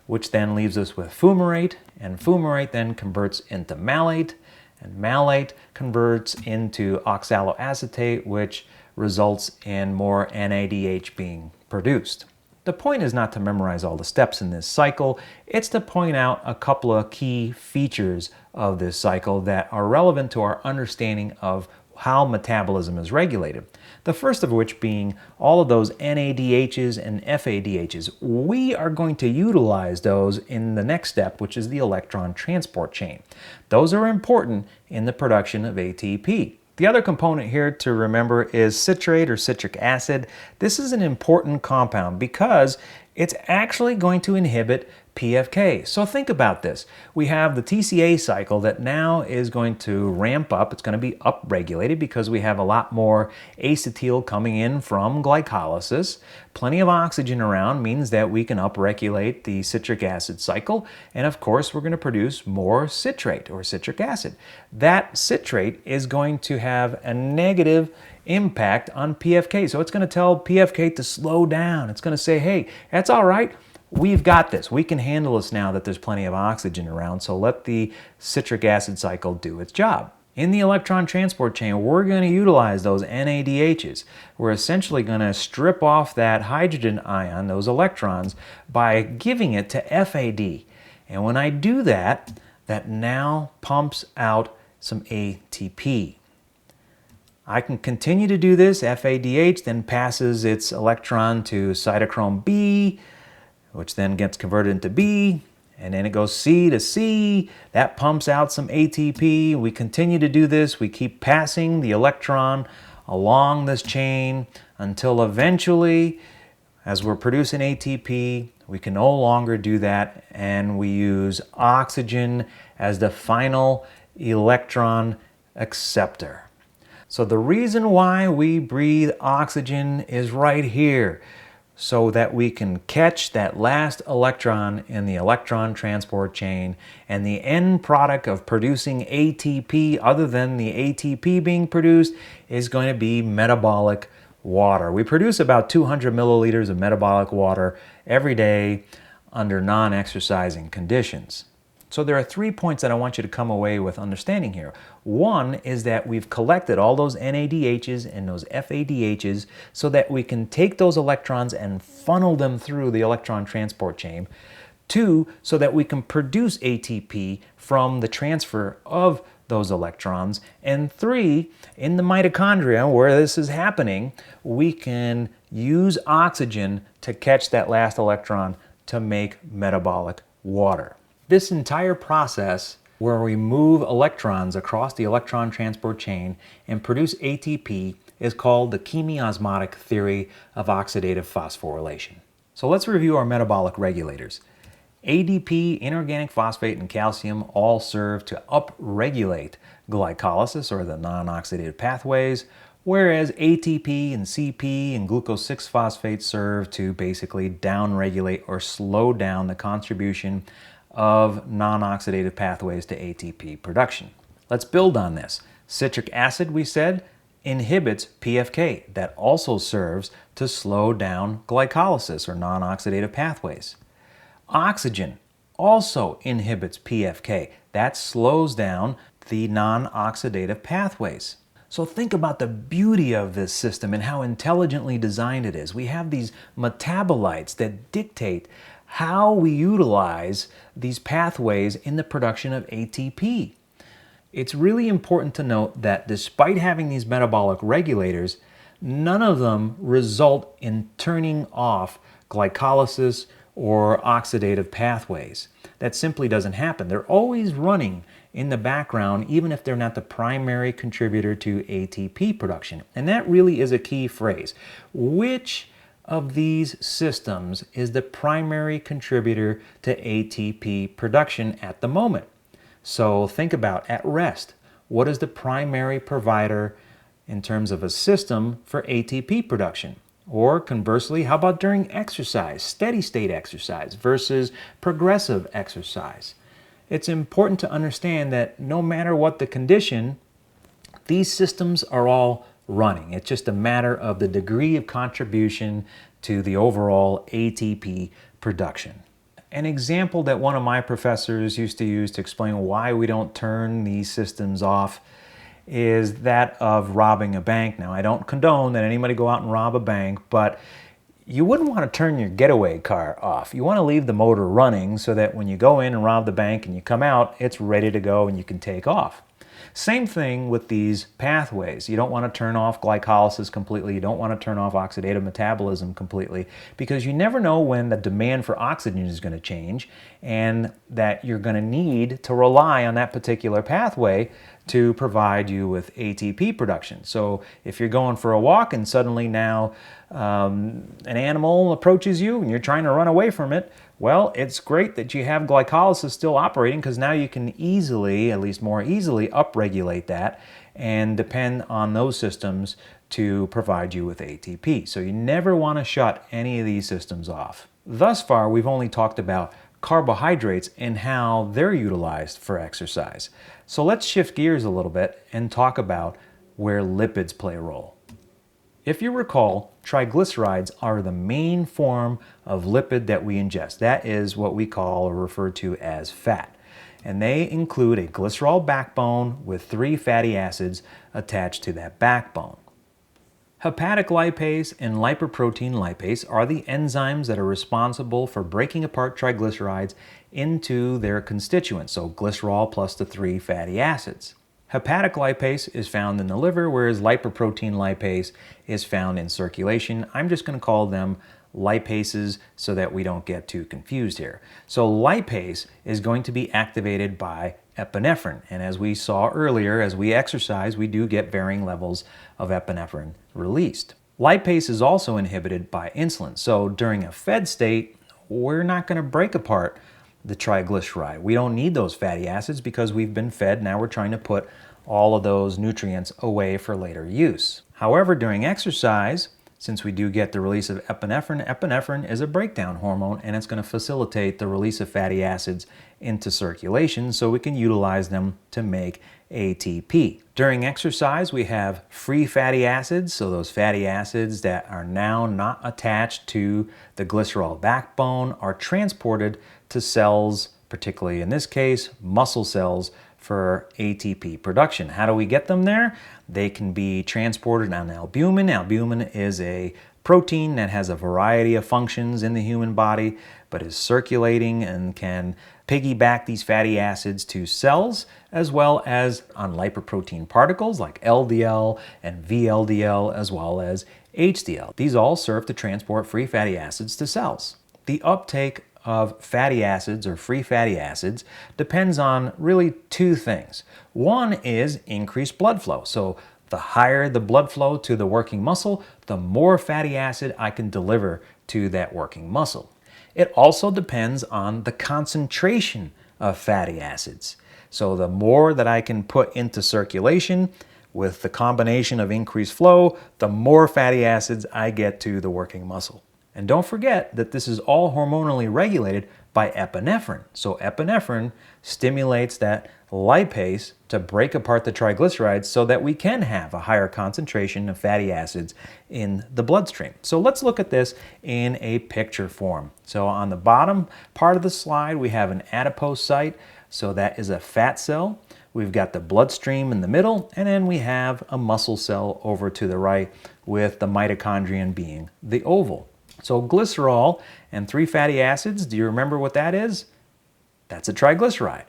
which then leaves us with fumarate, and fumarate then converts into malate, and malate converts into oxaloacetate, which results in more NADH being produced. The point is not to memorize all the steps in this cycle, it's to point out a couple of key features of this cycle that are relevant to our understanding of how metabolism is regulated. The first of which being all of those NADHs and FADHs. We are going to utilize those in the next step, which is the electron transport chain. Those are important in the production of ATP. The other component here to remember is citrate or citric acid. This is an important compound because it's actually going to inhibit PFK. So think about this. We have the TCA cycle that now is going to ramp up. It's going to be upregulated because we have a lot more acetyl coming in from glycolysis. Plenty of oxygen around means that we can upregulate the citric acid cycle. And of course, we're going to produce more citrate or citric acid. That citrate is going to have a negative impact on PFK. So it's going to tell PFK to slow down. It's going to say, hey, that's all right. We've got this. We can handle this now that there's plenty of oxygen around, so let the citric acid cycle do its job. In the electron transport chain, we're going to utilize those NADHs. We're essentially going to strip off that hydrogen ion, those electrons, by giving it to FAD. And when I do that, that now pumps out some ATP. I can continue to do this. FADH then passes its electron to cytochrome B, which then gets converted into B, and then it goes C to C. That pumps out some ATP. We continue to do this. We keep passing the electron along this chain until eventually, as we're producing ATP, we can no longer do that, and we use oxygen as the final electron acceptor. So the reason why we breathe oxygen is right here, so that we can catch that last electron in the electron transport chain, and the end product of producing ATP, other than the ATP being produced, is going to be metabolic water. We produce about 200 milliliters of metabolic water every day under non-exercising conditions. So there are 3 points that I want you to come away with understanding here. One is that we've collected all those NADHs and those FADHs so that we can take those electrons and funnel them through the electron transport chain. 2, so that we can produce ATP from the transfer of those electrons. And 3, in the mitochondria where this is happening, we can use oxygen to catch that last electron to make metabolic water. This entire process where we move electrons across the electron transport chain and produce ATP is called the chemiosmotic theory of oxidative phosphorylation. So let's review our metabolic regulators. ADP, inorganic phosphate, and calcium all serve to upregulate glycolysis or the non-oxidative pathways, whereas ATP and CP and glucose 6-phosphate serve to basically downregulate or slow down the contribution of non-oxidative pathways to ATP production. Let's build on this. Citric acid, we said, inhibits PFK. That also serves to slow down glycolysis or non-oxidative pathways. Oxygen also inhibits PFK. That slows down the non-oxidative pathways. So think about the beauty of this system and how intelligently designed it is. We have these metabolites that dictate how we utilize these pathways in the production of ATP. It's really important to note that despite having these metabolic regulators, none of them result in turning off glycolysis or oxidative pathways. That simply doesn't happen. They're always running in the background, even if they're not the primary contributor to ATP production. And that really is a key phrase. Which of these systems is the primary contributor to ATP production at the moment? So think about at rest. What is the primary provider in terms of a system for ATP production? Or conversely, how about during exercise, steady state exercise versus progressive exercise? It's important to understand that no matter what the condition, these systems are all running. It's just a matter of the degree of contribution to the overall ATP production. An example that one of my professors used to use to explain why we don't turn these systems off is that of robbing a bank. Now, I don't condone that anybody go out and rob a bank, but you wouldn't want to turn your getaway car off. You want to leave the motor running so that when you go in and rob the bank and you come out, it's ready to go and you can take off. Same thing with these pathways. You don't want to turn off glycolysis completely. You don't want to turn off oxidative metabolism completely, because you never know when the demand for oxygen is going to change and that you're going to need to rely on that particular pathway to provide you with ATP production. So if you're going for a walk and suddenly now an animal approaches you and you're trying to run away from it, well, it's great that you have glycolysis still operating, because now you can easily, at least more easily, upregulate that and depend on those systems to provide you with ATP. So you never want to shut any of these systems off. Thus far, we've only talked about carbohydrates and how they're utilized for exercise. So let's shift gears a little bit and talk about where lipids play a role. If you recall, triglycerides are the main form of lipid that we ingest. That is what we call or refer to as fat. And they include a glycerol backbone with 3 fatty acids attached to that backbone. Hepatic lipase and lipoprotein lipase are the enzymes that are responsible for breaking apart triglycerides into their constituents, so glycerol plus the 3 fatty acids. Hepatic lipase is found in the liver, whereas lipoprotein lipase is found in circulation. I'm just going to call them lipases so that we don't get too confused here. So lipase is going to be activated by epinephrine. And as we saw earlier, as we exercise, we do get varying levels of epinephrine released. Lipase is also inhibited by insulin. So during a fed state, we're not going to break apart the triglyceride. We don't need those fatty acids because we've been fed. Now we're trying to put all of those nutrients away for later use. However, during exercise, since we do get the release of epinephrine, epinephrine is a breakdown hormone, and it's going to facilitate the release of fatty acids into circulation so we can utilize them to make ATP. During exercise, we have free fatty acids, so those fatty acids that are now not attached to the glycerol backbone are transported to cells, particularly in this case, muscle cells, for ATP production. How do we get them there? They can be transported on albumin. Albumin is a protein that has a variety of functions in the human body, but is circulating and can piggyback these fatty acids to cells, as well as on lipoprotein particles like LDL and VLDL, as well as HDL. These all serve to transport free fatty acids to cells. The uptake of fatty acids or free fatty acids depends on really 2 things. One is increased blood flow. So the higher the blood flow to the working muscle, the more fatty acid I can deliver to that working muscle. It also depends on the concentration of fatty acids. So the more that I can put into circulation with the combination of increased flow, the more fatty acids I get to the working muscle. And don't forget that this is all hormonally regulated by epinephrine. So epinephrine stimulates that lipase to break apart the triglycerides so that we can have a higher concentration of fatty acids in the bloodstream. So let's look at this in a picture form. So on the bottom part of the slide, we have an adipose site. So that is a fat cell. We've got the bloodstream in the middle, and then we have a muscle cell over to the right with the mitochondrion being the oval. So glycerol and 3 fatty acids, do you remember what that is? That's a triglyceride.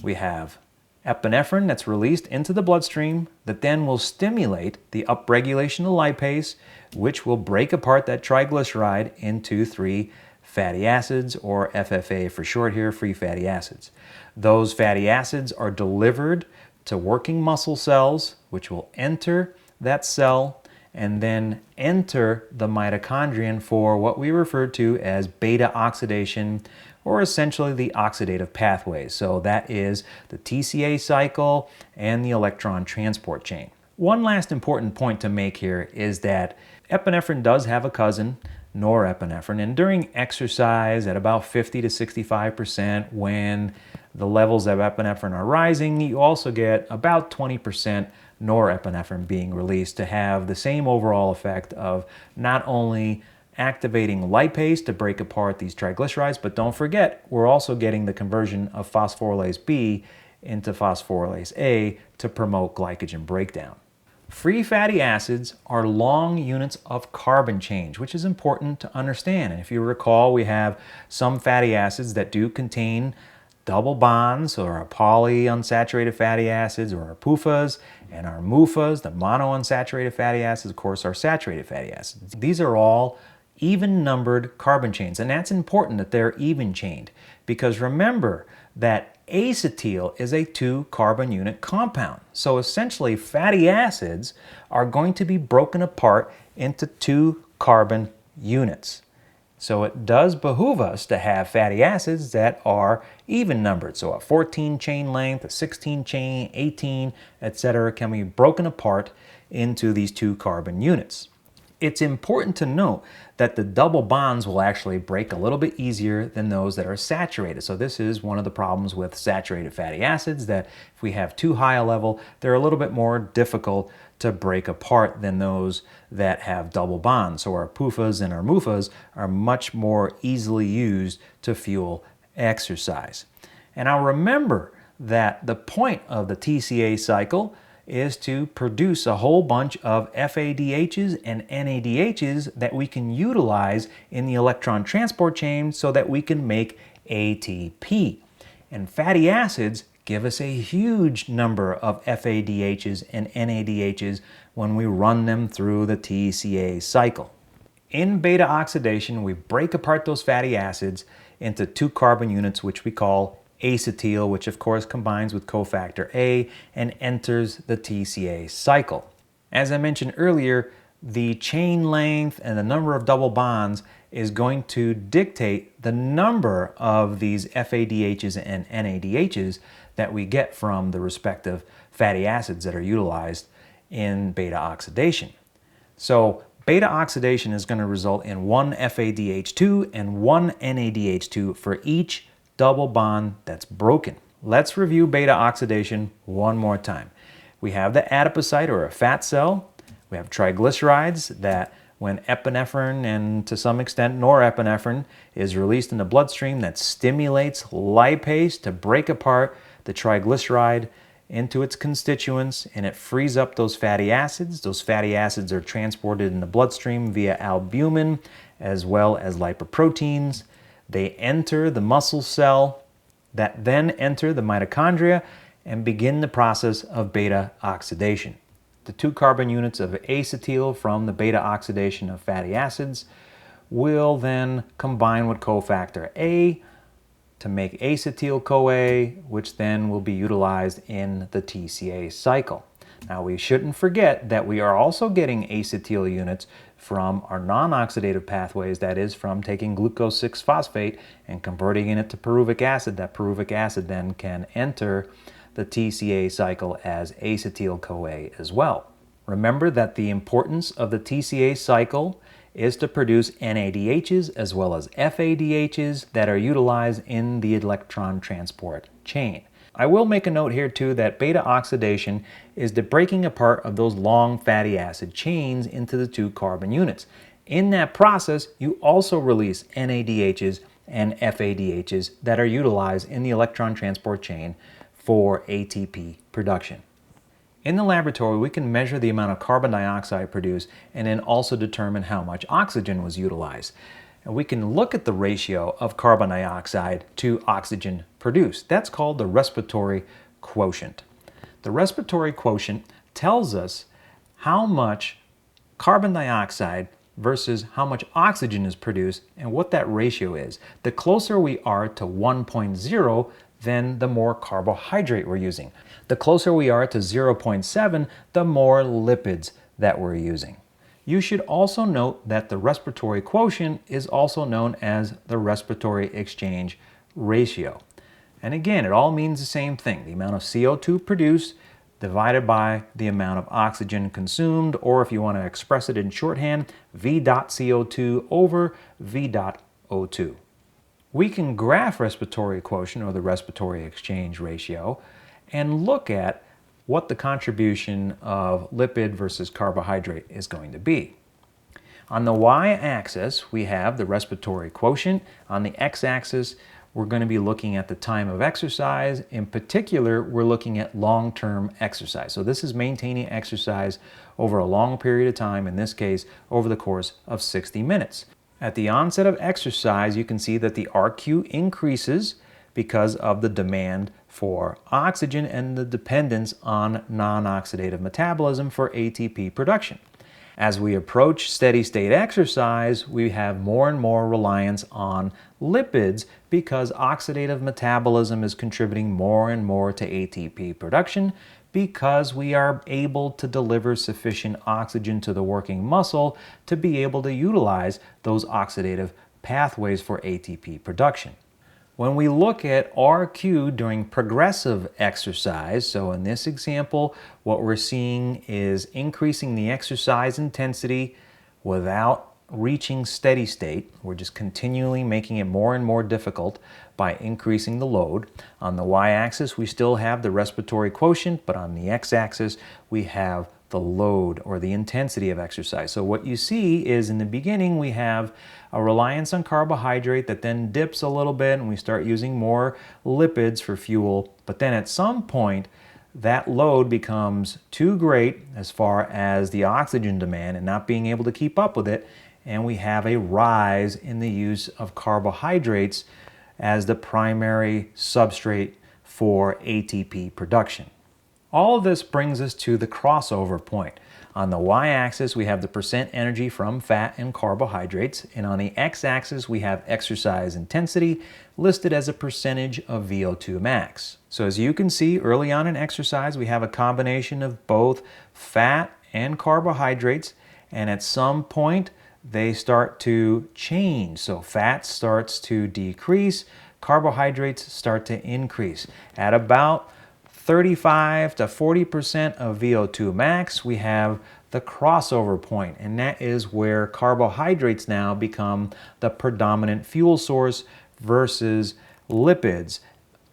We have epinephrine that's released into the bloodstream that then will stimulate the upregulation of lipase, which will break apart that triglyceride into 3 fatty acids, or FFA for short here, free fatty acids. Those fatty acids are delivered to working muscle cells, which will enter that cell and then enter the mitochondrion for what we refer to as beta oxidation, or essentially the oxidative pathways. So that is the TCA cycle and the electron transport chain. One last important point to make here is that epinephrine does have a cousin, norepinephrine, and during exercise at about 50 to 65%, when the levels of epinephrine are rising, you also get about 20% norepinephrine being released to have the same overall effect of not only activating lipase to break apart these triglycerides, but don't forget, we're also getting the conversion of phosphorylase B into phosphorylase A to promote glycogen breakdown. Free fatty acids are long units of carbon change, which is important to understand. And if you recall, we have some fatty acids that do contain double bonds, or our polyunsaturated fatty acids, or our PUFAs, and our MUFAs, the monounsaturated fatty acids, of course, our saturated fatty acids. These are all even numbered carbon chains, and that's important that they're even chained, because remember that acetyl is a 2-carbon unit compound. So essentially, fatty acids are going to be broken apart into 2-carbon units. So it does behoove us to have fatty acids that are even numbered. So a 14 chain length, a 16 chain, 18, etc. can be broken apart into these 2-carbon units. It's important to note that the double bonds will actually break a little bit easier than those that are saturated. So this is one of the problems with saturated fatty acids, that if we have too high a level, they're a little bit more difficult to break apart than those that have double bonds. So our PUFAs and our MUFAs are much more easily used to fuel exercise. And now remember that the point of the TCA cycle is to produce a whole bunch of FADHs and NADHs that we can utilize in the electron transport chain so that we can make ATP. And fatty acids give us a huge number of FADHs and NADHs when we run them through the TCA cycle. In beta oxidation, we break apart those fatty acids into 2-carbon units, which we call acetyl, which of course combines with cofactor A and enters the TCA cycle. As I mentioned earlier, the chain length and the number of double bonds is going to dictate the number of these FADHs and NADHs that we get from the respective fatty acids that are utilized in beta oxidation. So beta oxidation is going to result in 1 FADH2 and 1 NADH2 for each double bond that's broken. Let's review beta oxidation one more time. We have the adipocyte, or a fat cell. We have triglycerides that when epinephrine and to some extent norepinephrine is released in the bloodstream, that stimulates lipase to break apart the triglyceride into its constituents, and it frees up those fatty acids. Those fatty acids are transported in the bloodstream via albumin as well as lipoproteins. They enter the muscle cell, that then enter the mitochondria and begin the process of beta oxidation. The 2-carbon units of acetyl from the beta oxidation of fatty acids will then combine with cofactor A to make acetyl-CoA, which then will be utilized in the TCA cycle. Now, we shouldn't forget that we are also getting acetyl units from our non-oxidative pathways, that is, from taking glucose 6-phosphate and converting it to pyruvic acid. That pyruvic acid then can enter the TCA cycle as acetyl-CoA as well. Remember that the importance of the TCA cycle is to produce NADHs as well as FADHs that are utilized in the electron transport chain. I will make a note here too that beta oxidation is the breaking apart of those long fatty acid chains into the 2-carbon units. In that process, you also release NADHs and FADHs that are utilized in the electron transport chain for ATP production. In the laboratory, we can measure the amount of carbon dioxide produced and then also determine how much oxygen was utilized. And we can look at the ratio of carbon dioxide to oxygen produced. That's called the respiratory quotient. The respiratory quotient tells us how much carbon dioxide versus how much oxygen is produced and what that ratio is. The closer we are to 1.0, then the more carbohydrate we're using. The closer we are to 0.7, the more lipids that we're using. You should also note that the respiratory quotient is also known as the respiratory exchange ratio. And again, it all means the same thing. The amount of CO2 produced, divided by the amount of oxygen consumed, or if you want to express it in shorthand, V dot CO2 over V dot O2. We can graph respiratory quotient or the respiratory exchange ratio and look at what the contribution of lipid versus carbohydrate is going to be. On the y-axis, we have the respiratory quotient. On the x-axis, we're going to be looking at the time of exercise. In particular, we're looking at long-term exercise. So this is maintaining exercise over a long period of time, in this case, over the course of 60 minutes. At the onset of exercise, you can see that the RQ increases because of the demand for oxygen and the dependence on non-oxidative metabolism for ATP production. As we approach steady state exercise, we have more and more reliance on lipids because oxidative metabolism is contributing more and more to ATP production because we are able to deliver sufficient oxygen to the working muscle to be able to utilize those oxidative pathways for ATP production. When we look at RQ during progressive exercise, so in this example, what we're seeing is increasing the exercise intensity without reaching steady state. We're just continually making it more and more difficult by increasing the load. On the y-axis, we still have the respiratory quotient, but on the x-axis, we have the load or the intensity of exercise. So what you see is in the beginning, we have a reliance on carbohydrate that then dips a little bit and we start using more lipids for fuel. But then at some point, that load becomes too great as far as the oxygen demand and not being able to keep up with it. And we have a rise in the use of carbohydrates as the primary substrate for ATP production. All of this brings us to the crossover point. On the y-axis, we have the percent energy from fat and carbohydrates, and on the x-axis, we have exercise intensity listed as a percentage of VO2 max. So as you can see, early on in exercise, we have a combination of both fat and carbohydrates, and at some point, they start to change. So fat starts to decrease, carbohydrates start to increase. At about 35 to 40% of VO2 max, we have the crossover point, and that is where carbohydrates now become the predominant fuel source versus lipids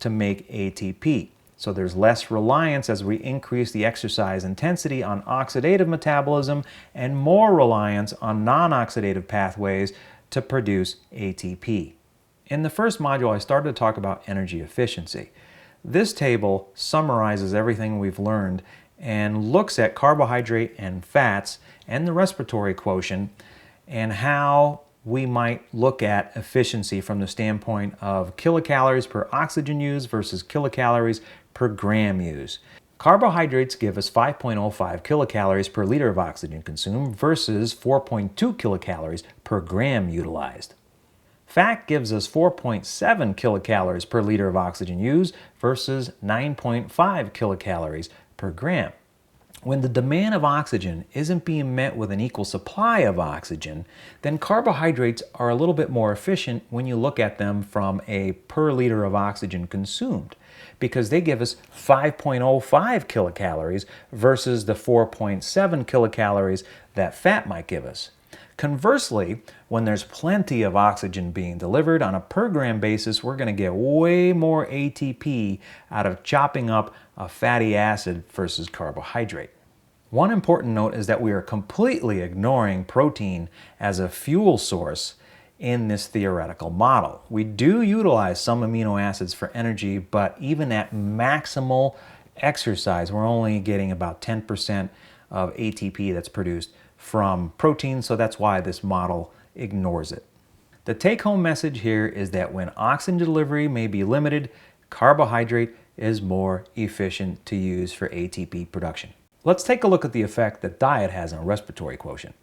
to make ATP. So there's less reliance as we increase the exercise intensity on oxidative metabolism and more reliance on non-oxidative pathways to produce ATP. In the first module, I started to talk about energy efficiency. This table summarizes everything we've learned and looks at carbohydrate and fats and the respiratory quotient and how we might look at efficiency from the standpoint of kilocalories per oxygen used versus kilocalories per gram used. Carbohydrates give us 5.05 kilocalories per liter of oxygen consumed versus 4.2 kilocalories per gram utilized. Fat gives us 4.7 kilocalories per liter of oxygen used versus 9.5 kilocalories per gram. When the demand of oxygen isn't being met with an equal supply of oxygen, then carbohydrates are a little bit more efficient when you look at them from a per liter of oxygen consumed, because they give us 5.05 kilocalories versus the 4.7 kilocalories that fat might give us. Conversely, when there's plenty of oxygen being delivered on a per gram basis, we're going to get way more ATP out of chopping up a fatty acid versus carbohydrate. One important note is that we are completely ignoring protein as a fuel source in this theoretical model. We do utilize some amino acids for energy, but even at maximal exercise, we're only getting about 10% of ATP that's produced from protein, so that's why this model ignores it. The take-home message here is that when oxygen delivery may be limited, carbohydrate is more efficient to use for ATP production. Let's take a look at the effect that diet has on a respiratory quotient.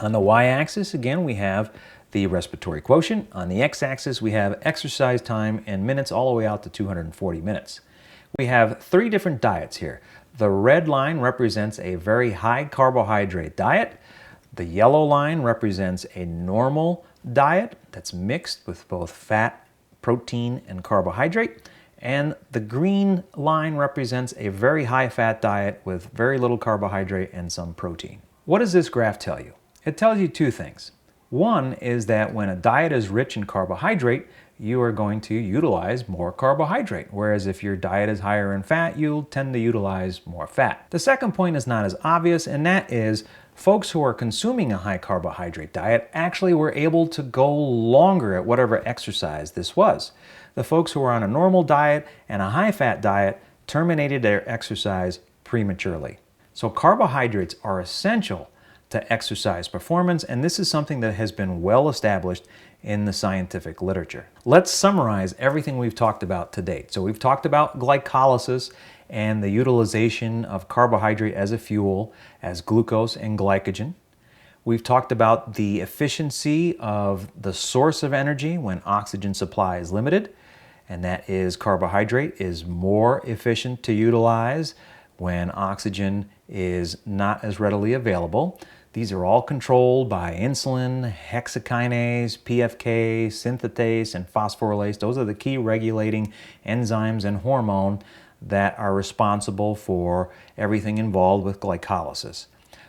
On the y-axis, again, we have the respiratory quotient. On the x-axis, we have exercise time in minutes all the way out to 240 minutes. We have three different diets here. The red line represents a very high carbohydrate diet. The yellow line represents a normal diet that's mixed with both fat, protein, and carbohydrate. And the green line represents a very high fat diet with very little carbohydrate and some protein. What does this graph tell you? It tells you two things. One is that when a diet is rich in carbohydrate, you are going to utilize more carbohydrate, whereas if your diet is higher in fat, you'll tend to utilize more fat. The second point is not as obvious, and that is folks who are consuming a high carbohydrate diet actually were able to go longer at whatever exercise this was. The folks who were on a normal diet and a high fat diet terminated their exercise prematurely. So carbohydrates are essential to exercise performance, and this is something that has been well established in the scientific literature. Let's summarize everything we've talked about to date. So we've talked about glycolysis and the utilization of carbohydrate as a fuel, as glucose and glycogen. We've talked about the efficiency of the source of energy when oxygen supply is limited, and that is carbohydrate is more efficient to utilize when oxygen is not as readily available. These are all controlled by insulin, hexokinase, PFK, synthetase, and phosphorylase. Those are the key regulating enzymes and hormone that are responsible for everything involved with glycolysis.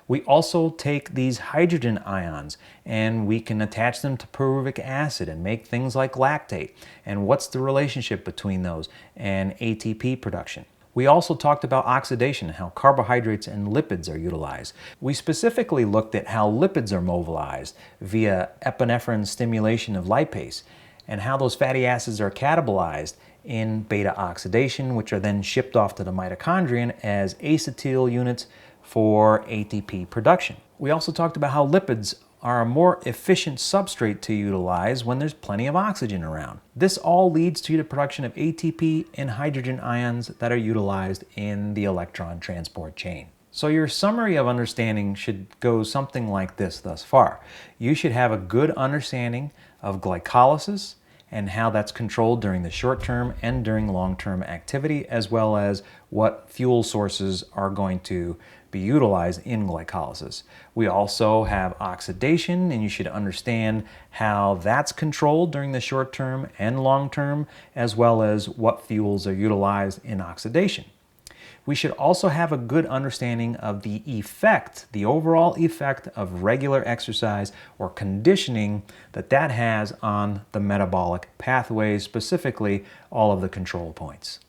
We also take these hydrogen ions and we can attach them to pyruvic acid and make things like lactate. And what's the relationship between those and ATP production? We also talked about oxidation, how carbohydrates and lipids are utilized. We specifically looked at how lipids are mobilized via epinephrine stimulation of lipase and how those fatty acids are catabolized in beta oxidation, which are then shipped off to the mitochondrion as acetyl units for ATP production. We also talked about how lipids are a more efficient substrate to utilize when there's plenty of oxygen around. This all leads to the production of ATP and hydrogen ions that are utilized in the electron transport chain. So your summary of understanding should go something like this thus far. You should have a good understanding of glycolysis and how that's controlled during the short-term and during long-term activity, as well as what fuel sources are going to be utilized in glycolysis. We also have oxidation, and you should understand how that's controlled during the short-term and long-term, as well as what fuels are utilized in oxidation. We should also have a good understanding of the effect, the overall effect of regular exercise or conditioning that has on the metabolic pathways, specifically all of the control points.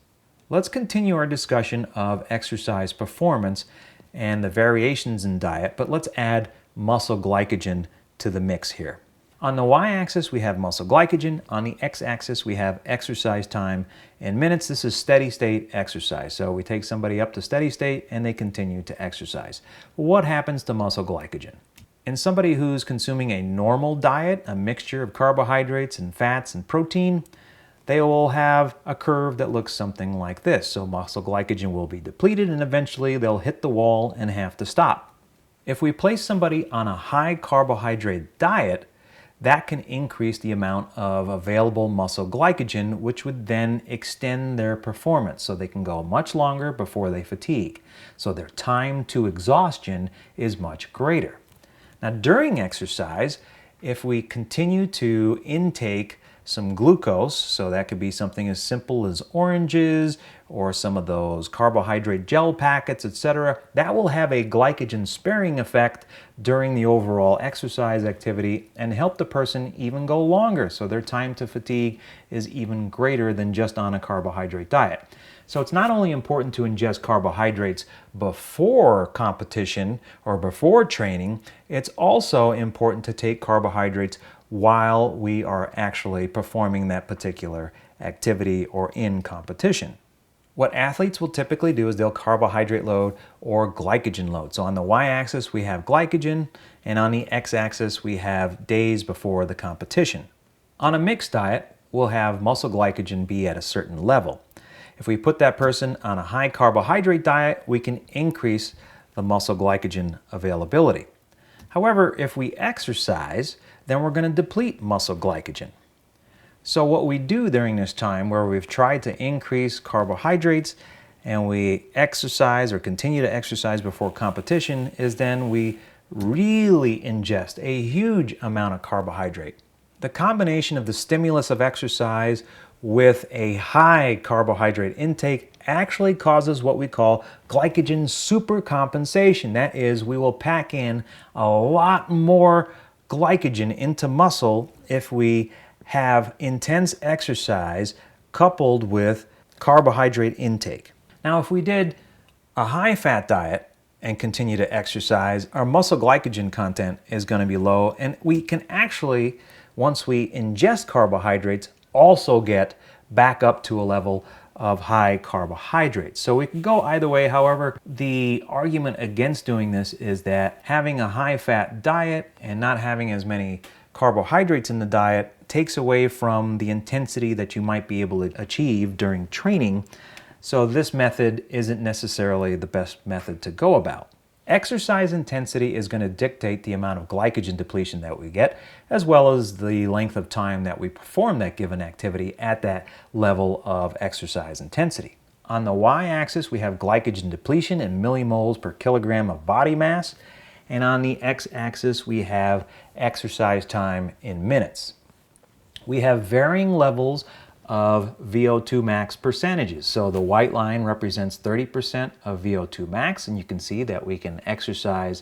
Let's continue our discussion of exercise performance and the variations in diet, but let's add muscle glycogen to the mix here. On the y-axis, we have muscle glycogen. On the x-axis, we have exercise time in minutes. This is steady state exercise. So we take somebody up to steady state and they continue to exercise. What happens to muscle glycogen? In somebody who's consuming a normal diet, a mixture of carbohydrates and fats and protein, they will have a curve that looks something like this. So muscle glycogen will be depleted and eventually they'll hit the wall and have to stop. If we place somebody on a high carbohydrate diet, that can increase the amount of available muscle glycogen, which would then extend their performance so they can go much longer before they fatigue. So their time to exhaustion is much greater. Now during exercise, if we continue to intake some glucose, so that could be something as simple as oranges or some of those carbohydrate gel packets, etc., that will have a glycogen sparing effect during the overall exercise activity and help the person even go longer, so their time to fatigue is even greater than just on a carbohydrate diet. So it's not only important to ingest carbohydrates before competition or before training, it's also important to take carbohydrates while we are actually performing that particular activity or in competition. What athletes will typically do is they'll carbohydrate load or glycogen load. So on the y-axis we have glycogen, and on the x-axis we have days before the competition. On a mixed diet, we'll have muscle glycogen be at a certain level. If we put that person on a high carbohydrate diet, we can increase the muscle glycogen availability. However, if we exercise, then we're going to deplete muscle glycogen. So what we do during this time where we've tried to increase carbohydrates and we exercise or continue to exercise before competition is then we really ingest a huge amount of carbohydrate. The combination of the stimulus of exercise with a high carbohydrate intake actually causes what we call glycogen supercompensation. That is, we will pack in a lot more glycogen into muscle if we have intense exercise coupled with carbohydrate intake. Now, if we did a high-fat diet and continue to exercise, our muscle glycogen content is going to be low, and we can actually, once we ingest carbohydrates, also get back up to a level of high carbohydrates. So we can go either way. However, the argument against doing this is that having a high-fat diet and not having as many carbohydrates in the diet takes away from the intensity that you might be able to achieve during training. So this method isn't necessarily the best method to go about. Exercise intensity is going to dictate the amount of glycogen depletion that we get, as well as the length of time that we perform that given activity at that level of exercise intensity. On the y-axis, we have glycogen depletion in millimoles per kilogram of body mass, and on the x-axis, we have exercise time in minutes. We have varying levels of VO2 max percentages. So the white line represents 30% of VO2 max, and you can see that we can exercise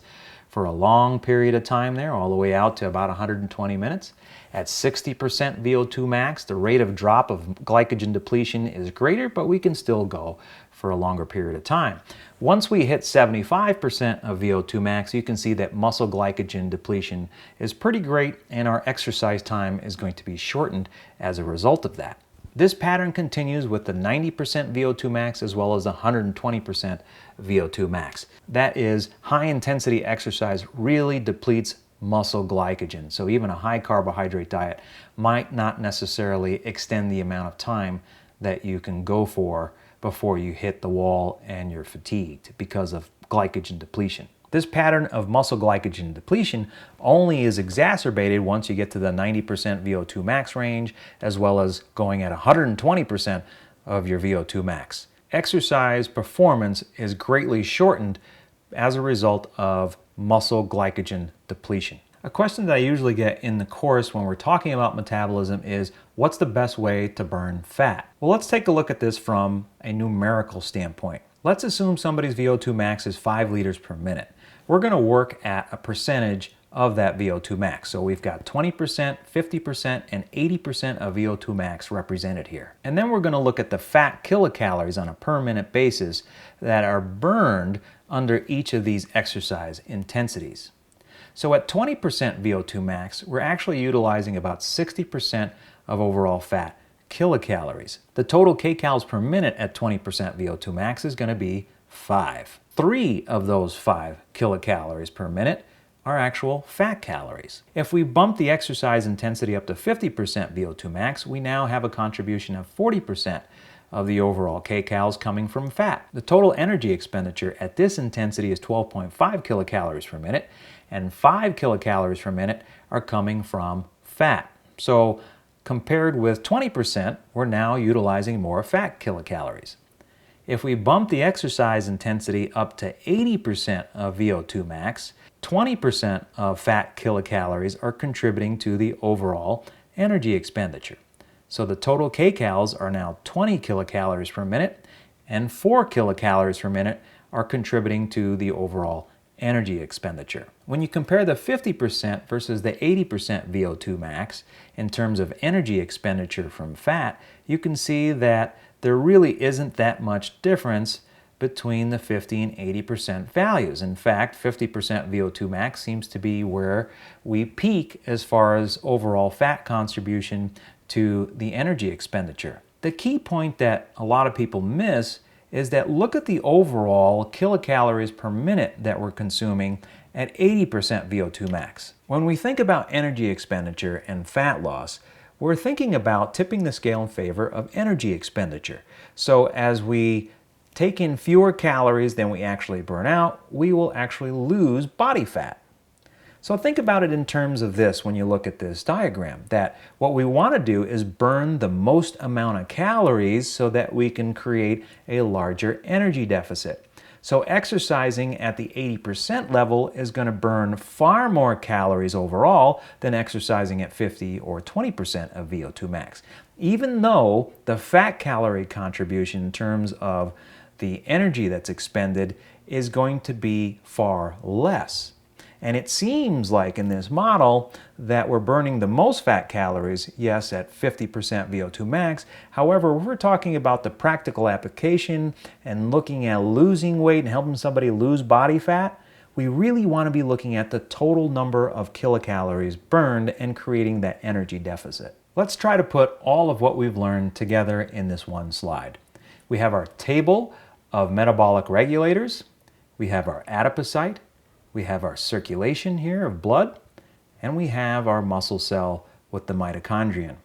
for a long period of time there, all the way out to about 120 minutes. At 60% VO2 max, the rate of drop of glycogen depletion is greater, but we can still go for a longer period of time. Once we hit 75% of VO2 max, you can see that muscle glycogen depletion is pretty great, and our exercise time is going to be shortened as a result of that. This pattern continues with the 90% VO2 max as well as 120% VO2 max. That is, high intensity exercise really depletes muscle glycogen. So even a high carbohydrate diet might not necessarily extend the amount of time that you can go for before you hit the wall and you're fatigued because of glycogen depletion. This pattern of muscle glycogen depletion only is exacerbated once you get to the 90% VO2 max range, as well as going at 120% of your VO2 max. Exercise performance is greatly shortened as a result of muscle glycogen depletion. A question that I usually get in the course when we're talking about metabolism is, what's the best way to burn fat? Well, let's take a look at this from a numerical standpoint. Let's assume somebody's VO2 max is 5 liters per minute. We're going to work at a percentage of that VO2 max. So we've got 20%, 50%, and 80% of VO2 max represented here. And then we're going to look at the fat kilocalories on a per minute basis that are burned under each of these exercise intensities. So at 20% VO2 max, we're actually utilizing about 60% of overall fat kilocalories. The total kcals per minute at 20% VO2 max is going to be 5. 3 of those 5 kilocalories per minute are actual fat calories. If we bump the exercise intensity up to 50% VO2 max, we now have a contribution of 40% of the overall kcals coming from fat. The total energy expenditure at this intensity is 12.5 kilocalories per minute, and 5 kilocalories per minute are coming from fat. So compared with 20%, we're now utilizing more fat kilocalories. If we bump the exercise intensity up to 80% of VO2 max, 20% of fat kilocalories are contributing to the overall energy expenditure. So the total kcals are now 20 kilocalories per minute, and 4 kilocalories per minute are contributing to the overall energy expenditure. When you compare the 50% versus the 80% VO2 max in terms of energy expenditure from fat, you can see that there really isn't that much difference between the 50 and 80% values. In fact, 50% VO2 max seems to be where we peak as far as overall fat contribution to the energy expenditure. The key point that a lot of people miss is that look at the overall kilocalories per minute that we're consuming at 80% VO2 max. When we think about energy expenditure and fat loss, we're thinking about tipping the scale in favor of energy expenditure. So as we take in fewer calories than we actually burn out, we will actually lose body fat. So think about it in terms of this when you look at this diagram, that what we want to do is burn the most amount of calories so that we can create a larger energy deficit. So exercising at the 80% level is going to burn far more calories overall than exercising at 50 or 20% of VO2 max. even though the fat calorie contribution in terms of the energy that's expended is going to be far less. And it seems like in this model that we're burning the most fat calories, yes, at 50% VO2 max. However, if we're talking about the practical application and looking at losing weight and helping somebody lose body fat, we really want to be looking at the total number of kilocalories burned and creating that energy deficit. Let's try to put all of what we've learned together in this one slide. We have our table of metabolic regulators. We have our adipocyte. We have our circulation here of blood, and we have our muscle cell with the mitochondrion.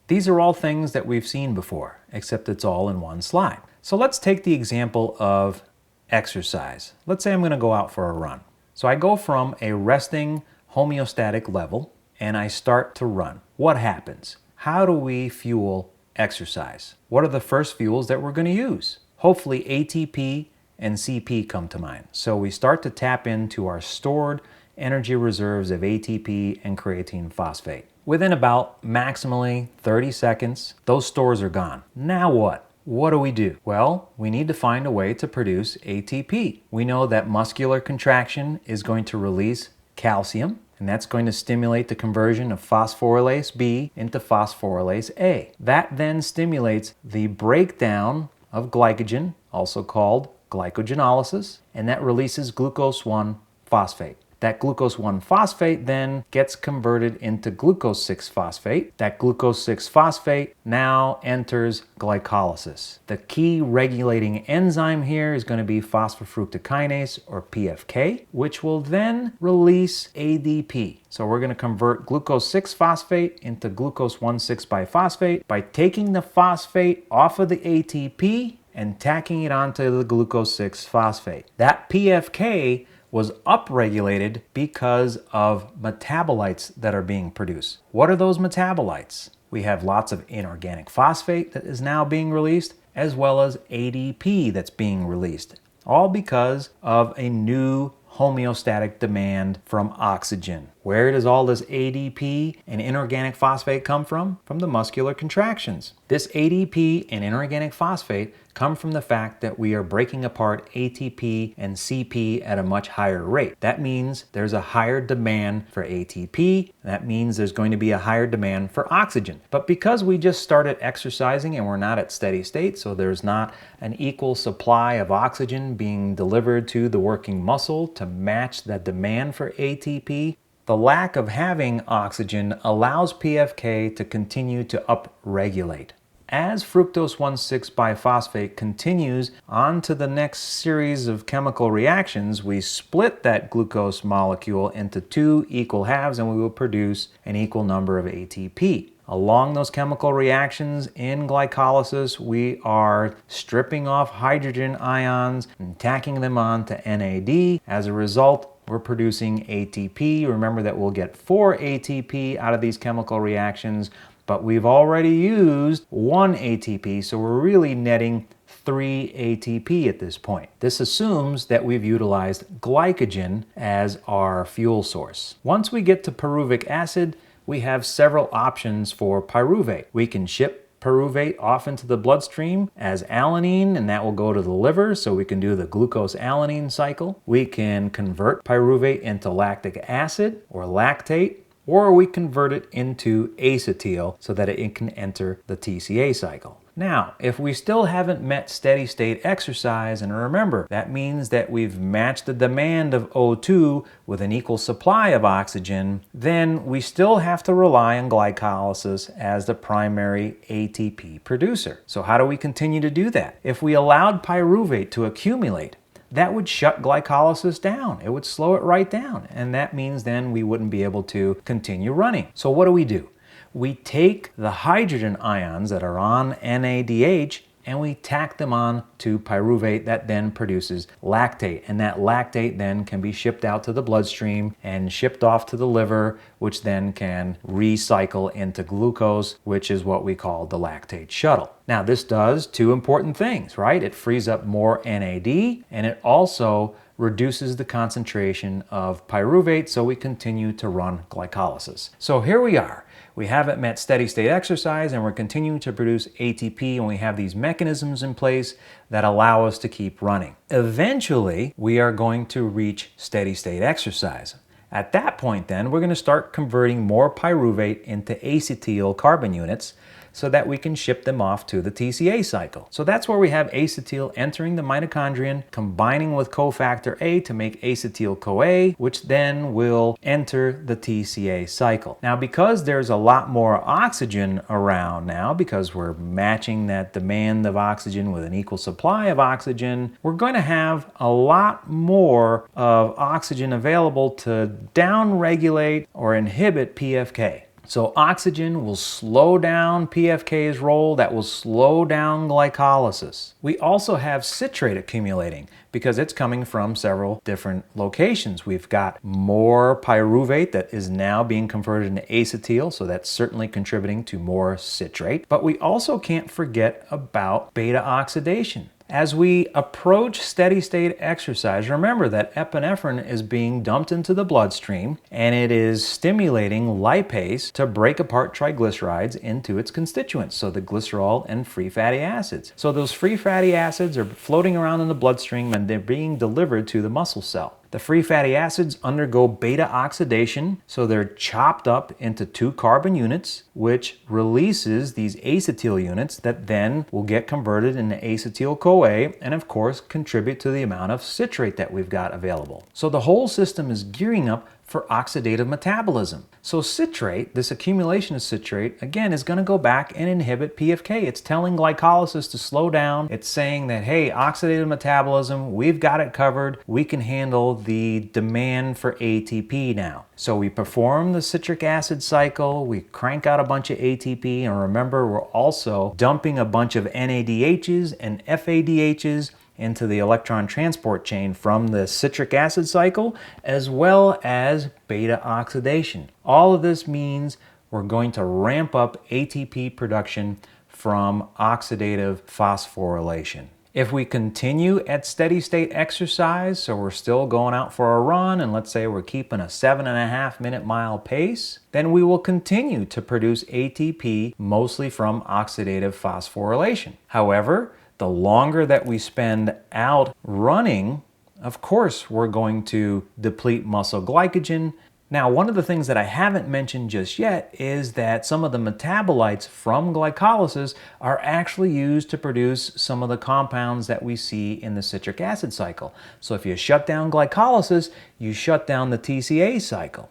These are all things that we've seen before, except it's all in one slide. So let's take the example of exercise. Let's say I'm going to go out for a run. So I go from a resting homeostatic level and I start to run. What happens? How do we fuel exercise? What are the first fuels that we're going to use? Hopefully ATP and CP come to mind. So we start to tap into our stored energy reserves of ATP and creatine phosphate. Within about maximally 30 seconds, those stores are gone. Now what? What do we do? Well, we need to find a way to produce ATP. We know that muscular contraction is going to release calcium, and that's going to stimulate the conversion of phosphorylase B into phosphorylase A. That then stimulates the breakdown of glycogen, also called glycogenolysis, and that releases glucose 1-phosphate. That glucose 1-phosphate then gets converted into glucose 6-phosphate. That glucose 6-phosphate now enters glycolysis. The key regulating enzyme here is going to be phosphofructokinase, or PFK, which will then release ADP. So we're going to convert glucose 6-phosphate into glucose 1,6-biphosphate by taking the phosphate off of the ATP and tacking it onto the glucose 6-phosphate. That PFK was upregulated because of metabolites that are being produced. What are those metabolites? We have lots of inorganic phosphate that is now being released, as well as ADP that's being released, all because of a new homeostatic demand from oxygen. Where does all this ADP and inorganic phosphate come from? From the muscular contractions. This ADP and inorganic phosphate come from the fact that we are breaking apart ATP and CP at a much higher rate. That means there's a higher demand for ATP. That means there's going to be a higher demand for oxygen. But because we just started exercising and we're not at steady state, so there's not an equal supply of oxygen being delivered to the working muscle to match that demand for ATP, the lack of having oxygen allows PFK to continue to upregulate. As fructose 1,6-biphosphate continues on to the next series of chemical reactions, we split that glucose molecule into two equal halves and we will produce an equal number of ATP. Along those chemical reactions in glycolysis, we are stripping off hydrogen ions and tacking them on to NAD. As a result, we're producing ATP. Remember that we'll get 4 ATP out of these chemical reactions, but we've already used 1 ATP, so we're really netting 3 ATP at this point. This assumes that we've utilized glycogen as our fuel source. Once we get to pyruvic acid, we have several options for pyruvate. We can ship pyruvate off into the bloodstream as alanine, and that will go to the liver, so we can do the glucose-alanine cycle. We can convert pyruvate into lactic acid or lactate, or we convert it into acetyl so that it can enter the TCA cycle. Now, if we still haven't met steady state exercise, and remember, that means that we've matched the demand of O2 with an equal supply of oxygen, then we still have to rely on glycolysis as the primary ATP producer. So how do we continue to do that? If we allowed pyruvate to accumulate, that would shut glycolysis down. It would slow it right down. And that means then we wouldn't be able to continue running. So what do? We take the hydrogen ions that are on NADH and we tack them on to pyruvate that then produces lactate. And that lactate then can be shipped out to the bloodstream and shipped off to the liver, which then can recycle into glucose, which is what we call the lactate shuttle. Now this does two important things, right? It frees up more NAD and it also reduces the concentration of pyruvate, so we continue to run glycolysis. So here we are. We haven't met steady state exercise and we're continuing to produce ATP, and we have these mechanisms in place that allow us to keep running. Eventually, we are going to reach steady state exercise. At that point then, we're going to start converting more pyruvate into acetyl carbon units so that we can ship them off to the TCA cycle. So that's where we have acetyl entering the mitochondrion, combining with cofactor A to make acetyl-CoA, which then will enter the TCA cycle. Now, because there's a lot more oxygen around now, because we're matching that demand of oxygen with an equal supply of oxygen, we're going to have a lot more of oxygen available to downregulate or inhibit PFK. So oxygen will slow down PFK's role, that will slow down glycolysis. We also have citrate accumulating because it's coming from several different locations. We've got more pyruvate that is now being converted into acetyl, so that's certainly contributing to more citrate. But we also can't forget about beta oxidation. As we approach steady state exercise, remember that epinephrine is being dumped into the bloodstream and it is stimulating lipase to break apart triglycerides into its constituents, so the glycerol and free fatty acids. So those free fatty acids are floating around in the bloodstream and they're being delivered to the muscle cell. The free fatty acids undergo beta oxidation, so they're chopped up into 2 carbon units, which releases these acetyl units that then will get converted into acetyl-CoA and of course contribute to the amount of citrate that we've got available. So the whole system is gearing up for oxidative metabolism. So citrate, this accumulation of citrate, again, is going to go back and inhibit PFK. It's telling glycolysis to slow down. It's saying that, hey, oxidative metabolism, we've got it covered. We can handle the demand for ATP now. So we perform the citric acid cycle, we crank out a bunch of ATP, and remember, we're also dumping a bunch of NADHs and FADHs into the electron transport chain from the citric acid cycle, as well as beta oxidation. All of this means we're going to ramp up ATP production from oxidative phosphorylation. If we continue at steady state exercise, so we're still going out for a run, and let's say we're keeping a 7.5 minute mile pace, then we will continue to produce ATP mostly from oxidative phosphorylation. However, the longer that we spend out running, of course, we're going to deplete muscle glycogen. Now, one of the things that I haven't mentioned just yet is that some of the metabolites from glycolysis are actually used to produce some of the compounds that we see in the citric acid cycle. So if you shut down glycolysis, you shut down the TCA cycle.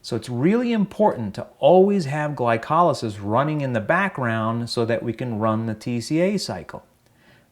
So it's really important to always have glycolysis running in the background so that we can run the TCA cycle.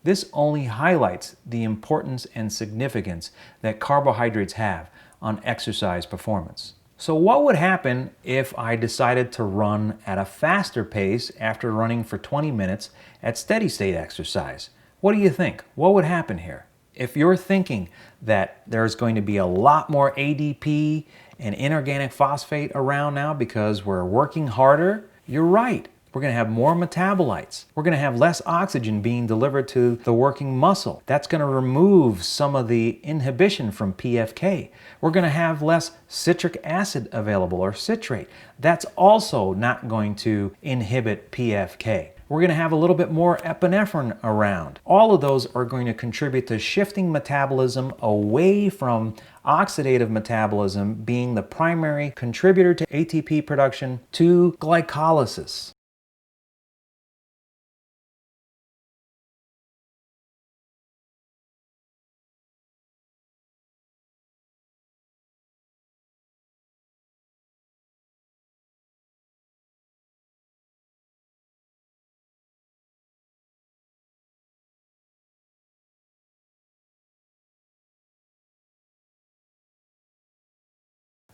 This only highlights the importance and significance that carbohydrates have on exercise performance. So what would happen if I decided to run at a faster pace after running for 20 minutes at steady state exercise? What do you think? What would happen here? If you're thinking that there's going to be a lot more ADP and inorganic phosphate around now because we're working harder, you're right. We're going to have more metabolites. We're going to have less oxygen being delivered to the working muscle. That's going to remove some of the inhibition from PFK. We're going to have less citric acid available, or citrate. That's also not going to inhibit PFK. We're going to have a little bit more epinephrine around. All of those are going to contribute to shifting metabolism away from oxidative metabolism being the primary contributor to ATP production to glycolysis.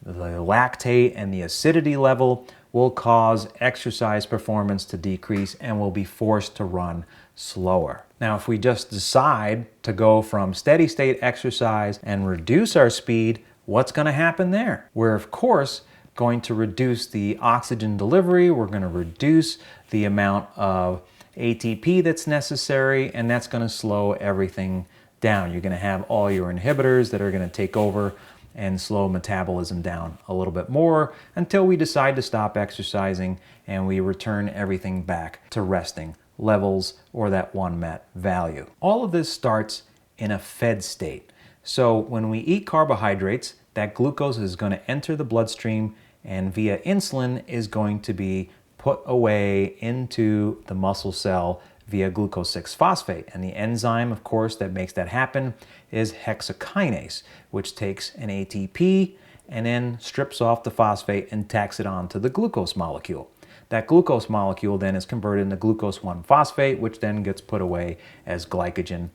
The lactate and the acidity level will cause exercise performance to decrease and we'll be forced to run slower. Now, if we just decide to go from steady state exercise and reduce our speed, what's going to happen there? We're, of course, going to reduce the oxygen delivery, we're going to reduce the amount of ATP that's necessary, and that's going to slow everything down. You're going to have all your inhibitors that are going to take over and slow metabolism down a little bit more until we decide to stop exercising and we return everything back to resting levels or that 1 met value. All of this starts in a fed state. So when we eat carbohydrates, that glucose is going to enter the bloodstream and via insulin is going to be put away into the muscle cell via glucose 6-phosphate. And the enzyme, of course, that makes that happen is hexokinase, which takes an ATP and then strips off the phosphate and tacks it onto the glucose molecule. That glucose molecule then is converted into glucose 1-phosphate, which then gets put away as glycogen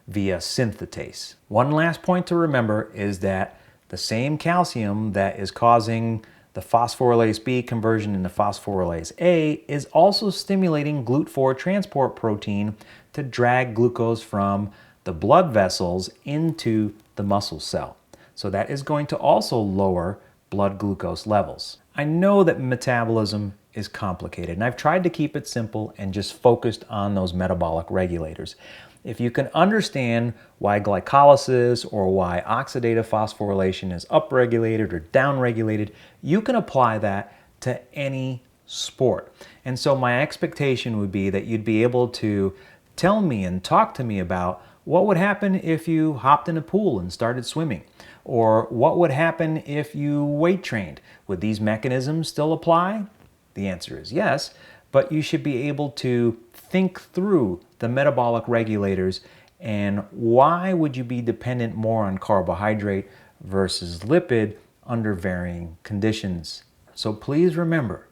via synthetase. One last point to remember is that the same calcium that is causing the phosphorylase B conversion into phosphorylase A is also stimulating GLUT4 transport protein to drag glucose from the blood vessels into the muscle cell. So that is going to also lower blood glucose levels. I know that metabolism is complicated, and I've tried to keep it simple and just focused on those metabolic regulators. If you can understand why glycolysis or why oxidative phosphorylation is upregulated or downregulated, you can apply that to any sport. And so my expectation would be that you'd be able to tell me and talk to me about what would happen if you hopped in a pool and started swimming, or what would happen if you weight trained. Would these mechanisms still apply? The answer is yes, but you should be able to think through the metabolic regulators and why would you be dependent more on carbohydrate versus lipid under varying conditions. So please remember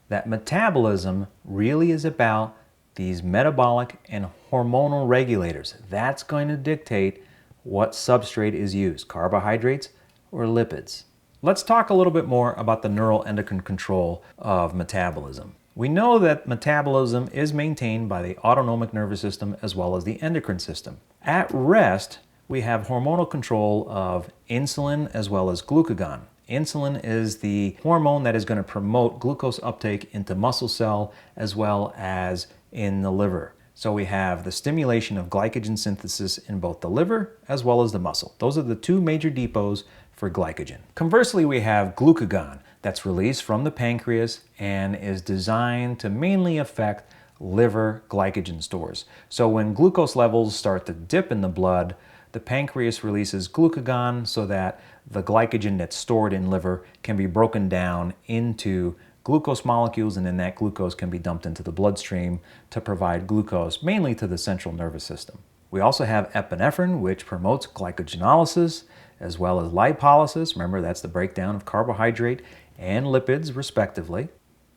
that metabolism really is about these metabolic and hormonal regulators. That's going to dictate what substrate is used, carbohydrates or lipids. Let's talk a little bit more about the neuroendocrine control of metabolism. We know that metabolism is maintained by the autonomic nervous system as well as the endocrine system. At rest, we have hormonal control of insulin as well as glucagon. Insulin is the hormone that is going to promote glucose uptake into muscle cell as well as in the liver. So we have the stimulation of glycogen synthesis in both the liver as well as the muscle. Those are the two major depots for glycogen. Conversely, we have glucagon that's released from the pancreas and is designed to mainly affect liver glycogen stores. So when glucose levels start to dip in the blood, the pancreas releases glucagon so that the glycogen that's stored in liver can be broken down into glucose molecules, and then that glucose can be dumped into the bloodstream to provide glucose mainly to the central nervous system. We also have epinephrine, which promotes glycogenolysis as well as lipolysis. Remember, that's the breakdown of carbohydrate and lipids respectively.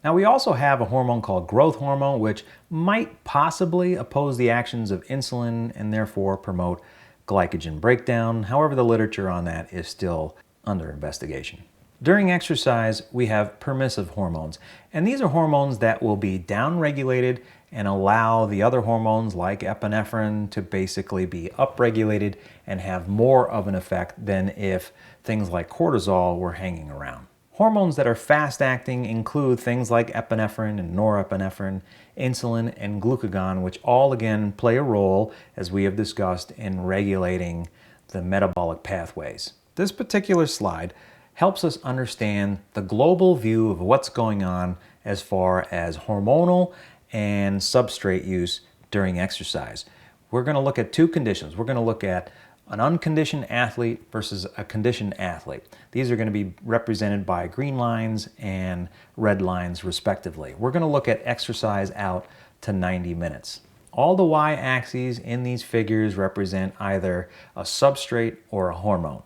Now we also have a hormone called growth hormone, which might possibly oppose the actions of insulin and therefore promote glycogen breakdown. However, the literature on that is still under investigation. During exercise, we have permissive hormones, and these are hormones that will be downregulated and allow the other hormones like epinephrine to basically be upregulated and have more of an effect than if things like cortisol were hanging around. Hormones that are fast-acting include things like epinephrine and norepinephrine, insulin, and glucagon, which all again play a role, as we have discussed, in regulating the metabolic pathways. This particular slide helps us understand the global view of what's going on as far as hormonal and substrate use during exercise. We're going to look at two conditions. We're going to look at an unconditioned athlete versus a conditioned athlete. These are going to be represented by green lines and red lines respectively. We're going to look at exercise out to 90 minutes. All the y-axes in these figures represent either a substrate or a hormone.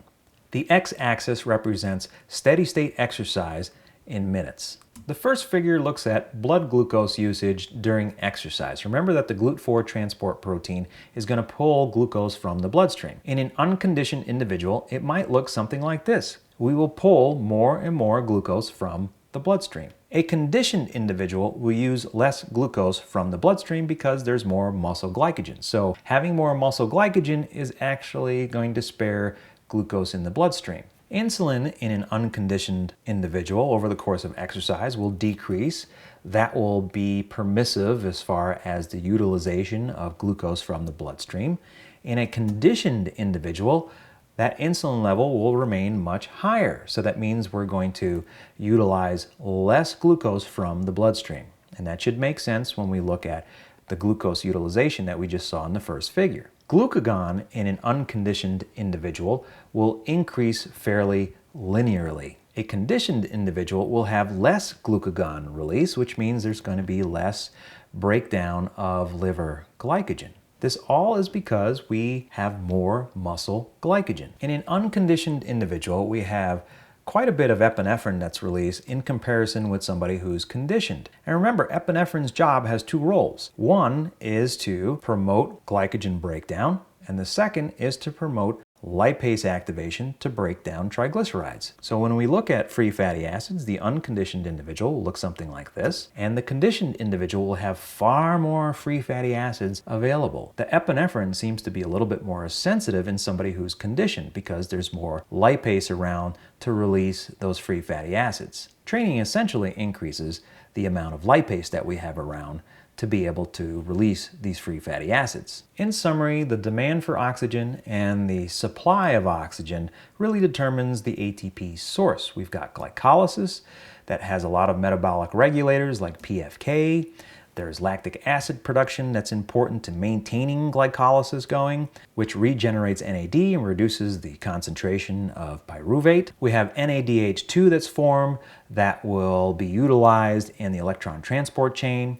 The x-axis represents steady state exercise in minutes. The first figure looks at blood glucose usage during exercise. Remember that the GLUT4 transport protein is going to pull glucose from the bloodstream. In an unconditioned individual, it might look something like this. We will pull more and more glucose from the bloodstream. A conditioned individual will use less glucose from the bloodstream because there's more muscle glycogen. So having more muscle glycogen is actually going to spare glucose in the bloodstream. Insulin in an unconditioned individual over the course of exercise will decrease. That will be permissive as far as the utilization of glucose from the bloodstream. In a conditioned individual, that insulin level will remain much higher. So that means we're going to utilize less glucose from the bloodstream. And that should make sense when we look at the glucose utilization that we just saw in the first figure. Glucagon in an unconditioned individual will increase fairly linearly. A conditioned individual will have less glucagon release, which means there's going to be less breakdown of liver glycogen. This all is because we have more muscle glycogen. In an unconditioned individual, we have quite a bit of epinephrine that's released in comparison with somebody who's conditioned. And remember, epinephrine's job has two roles. One is to promote glycogen breakdown, and the second is to promote lipase activation to break down triglycerides. So when we look at free fatty acids, the unconditioned individual will look something like this, and the conditioned individual will have far more free fatty acids available. The epinephrine seems to be a little bit more sensitive in somebody who's conditioned because there's more lipase around to release those free fatty acids. Training essentially increases the amount of lipase that we have around to be able to release these free fatty acids. In summary, the demand for oxygen and the supply of oxygen really determines the ATP source. We've got glycolysis that has a lot of metabolic regulators like PFK. There's lactic acid production that's important to maintaining glycolysis going, which regenerates NAD and reduces the concentration of pyruvate. We have NADH2 that's formed that will be utilized in the electron transport chain.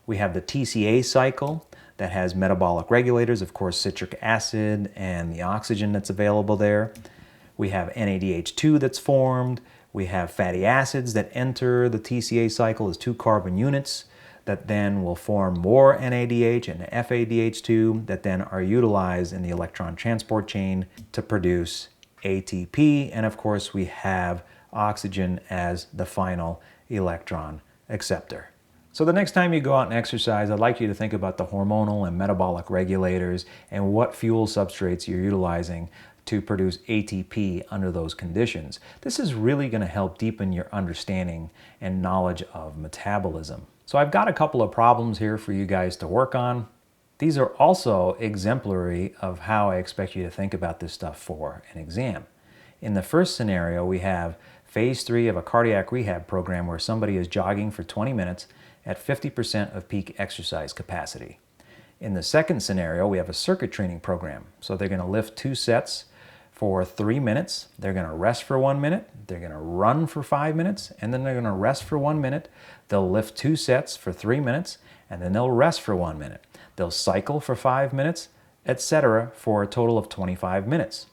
We have the TCA cycle that has metabolic regulators, of course, citric acid and the oxygen that's available there. We have NADH2 that's formed. We have fatty acids that enter the TCA cycle as 2 carbon units that then will form more NADH and FADH2 that then are utilized in the electron transport chain to produce ATP. And of course, we have oxygen as the final electron acceptor. So the next time you go out and exercise, I'd like you to think about the hormonal and metabolic regulators and what fuel substrates you're utilizing to produce ATP under those conditions. This is really going to help deepen your understanding and knowledge of metabolism. So I've got a couple of problems here for you guys to work on. These are also exemplary of how I expect you to think about this stuff for an exam. In the first scenario, we have phase 3 of a cardiac rehab program where somebody is jogging for 20 minutes at 50% of peak exercise capacity. In the second scenario, we have a circuit training program. So they're going to lift 2 sets for 3 minutes. They're going to rest for 1 minute. They're going to run for 5 minutes, and then they're going to rest for 1 minute. They'll lift 2 sets for 3 minutes, and then they'll rest for 1 minute. They'll cycle for 5 minutes, etc., for a total of 25 minutes.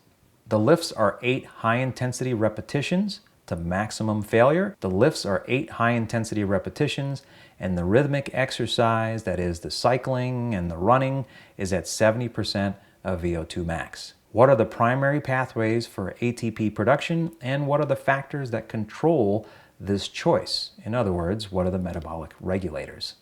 The lifts are 8 high-intensity repetitions to maximum failure. The lifts are 8 high-intensity repetitions, and the rhythmic exercise, that is the cycling and the running, is at 70% of VO2 max. What are the primary pathways for ATP production, and what are the factors that control this choice? In other words, what are the metabolic regulators?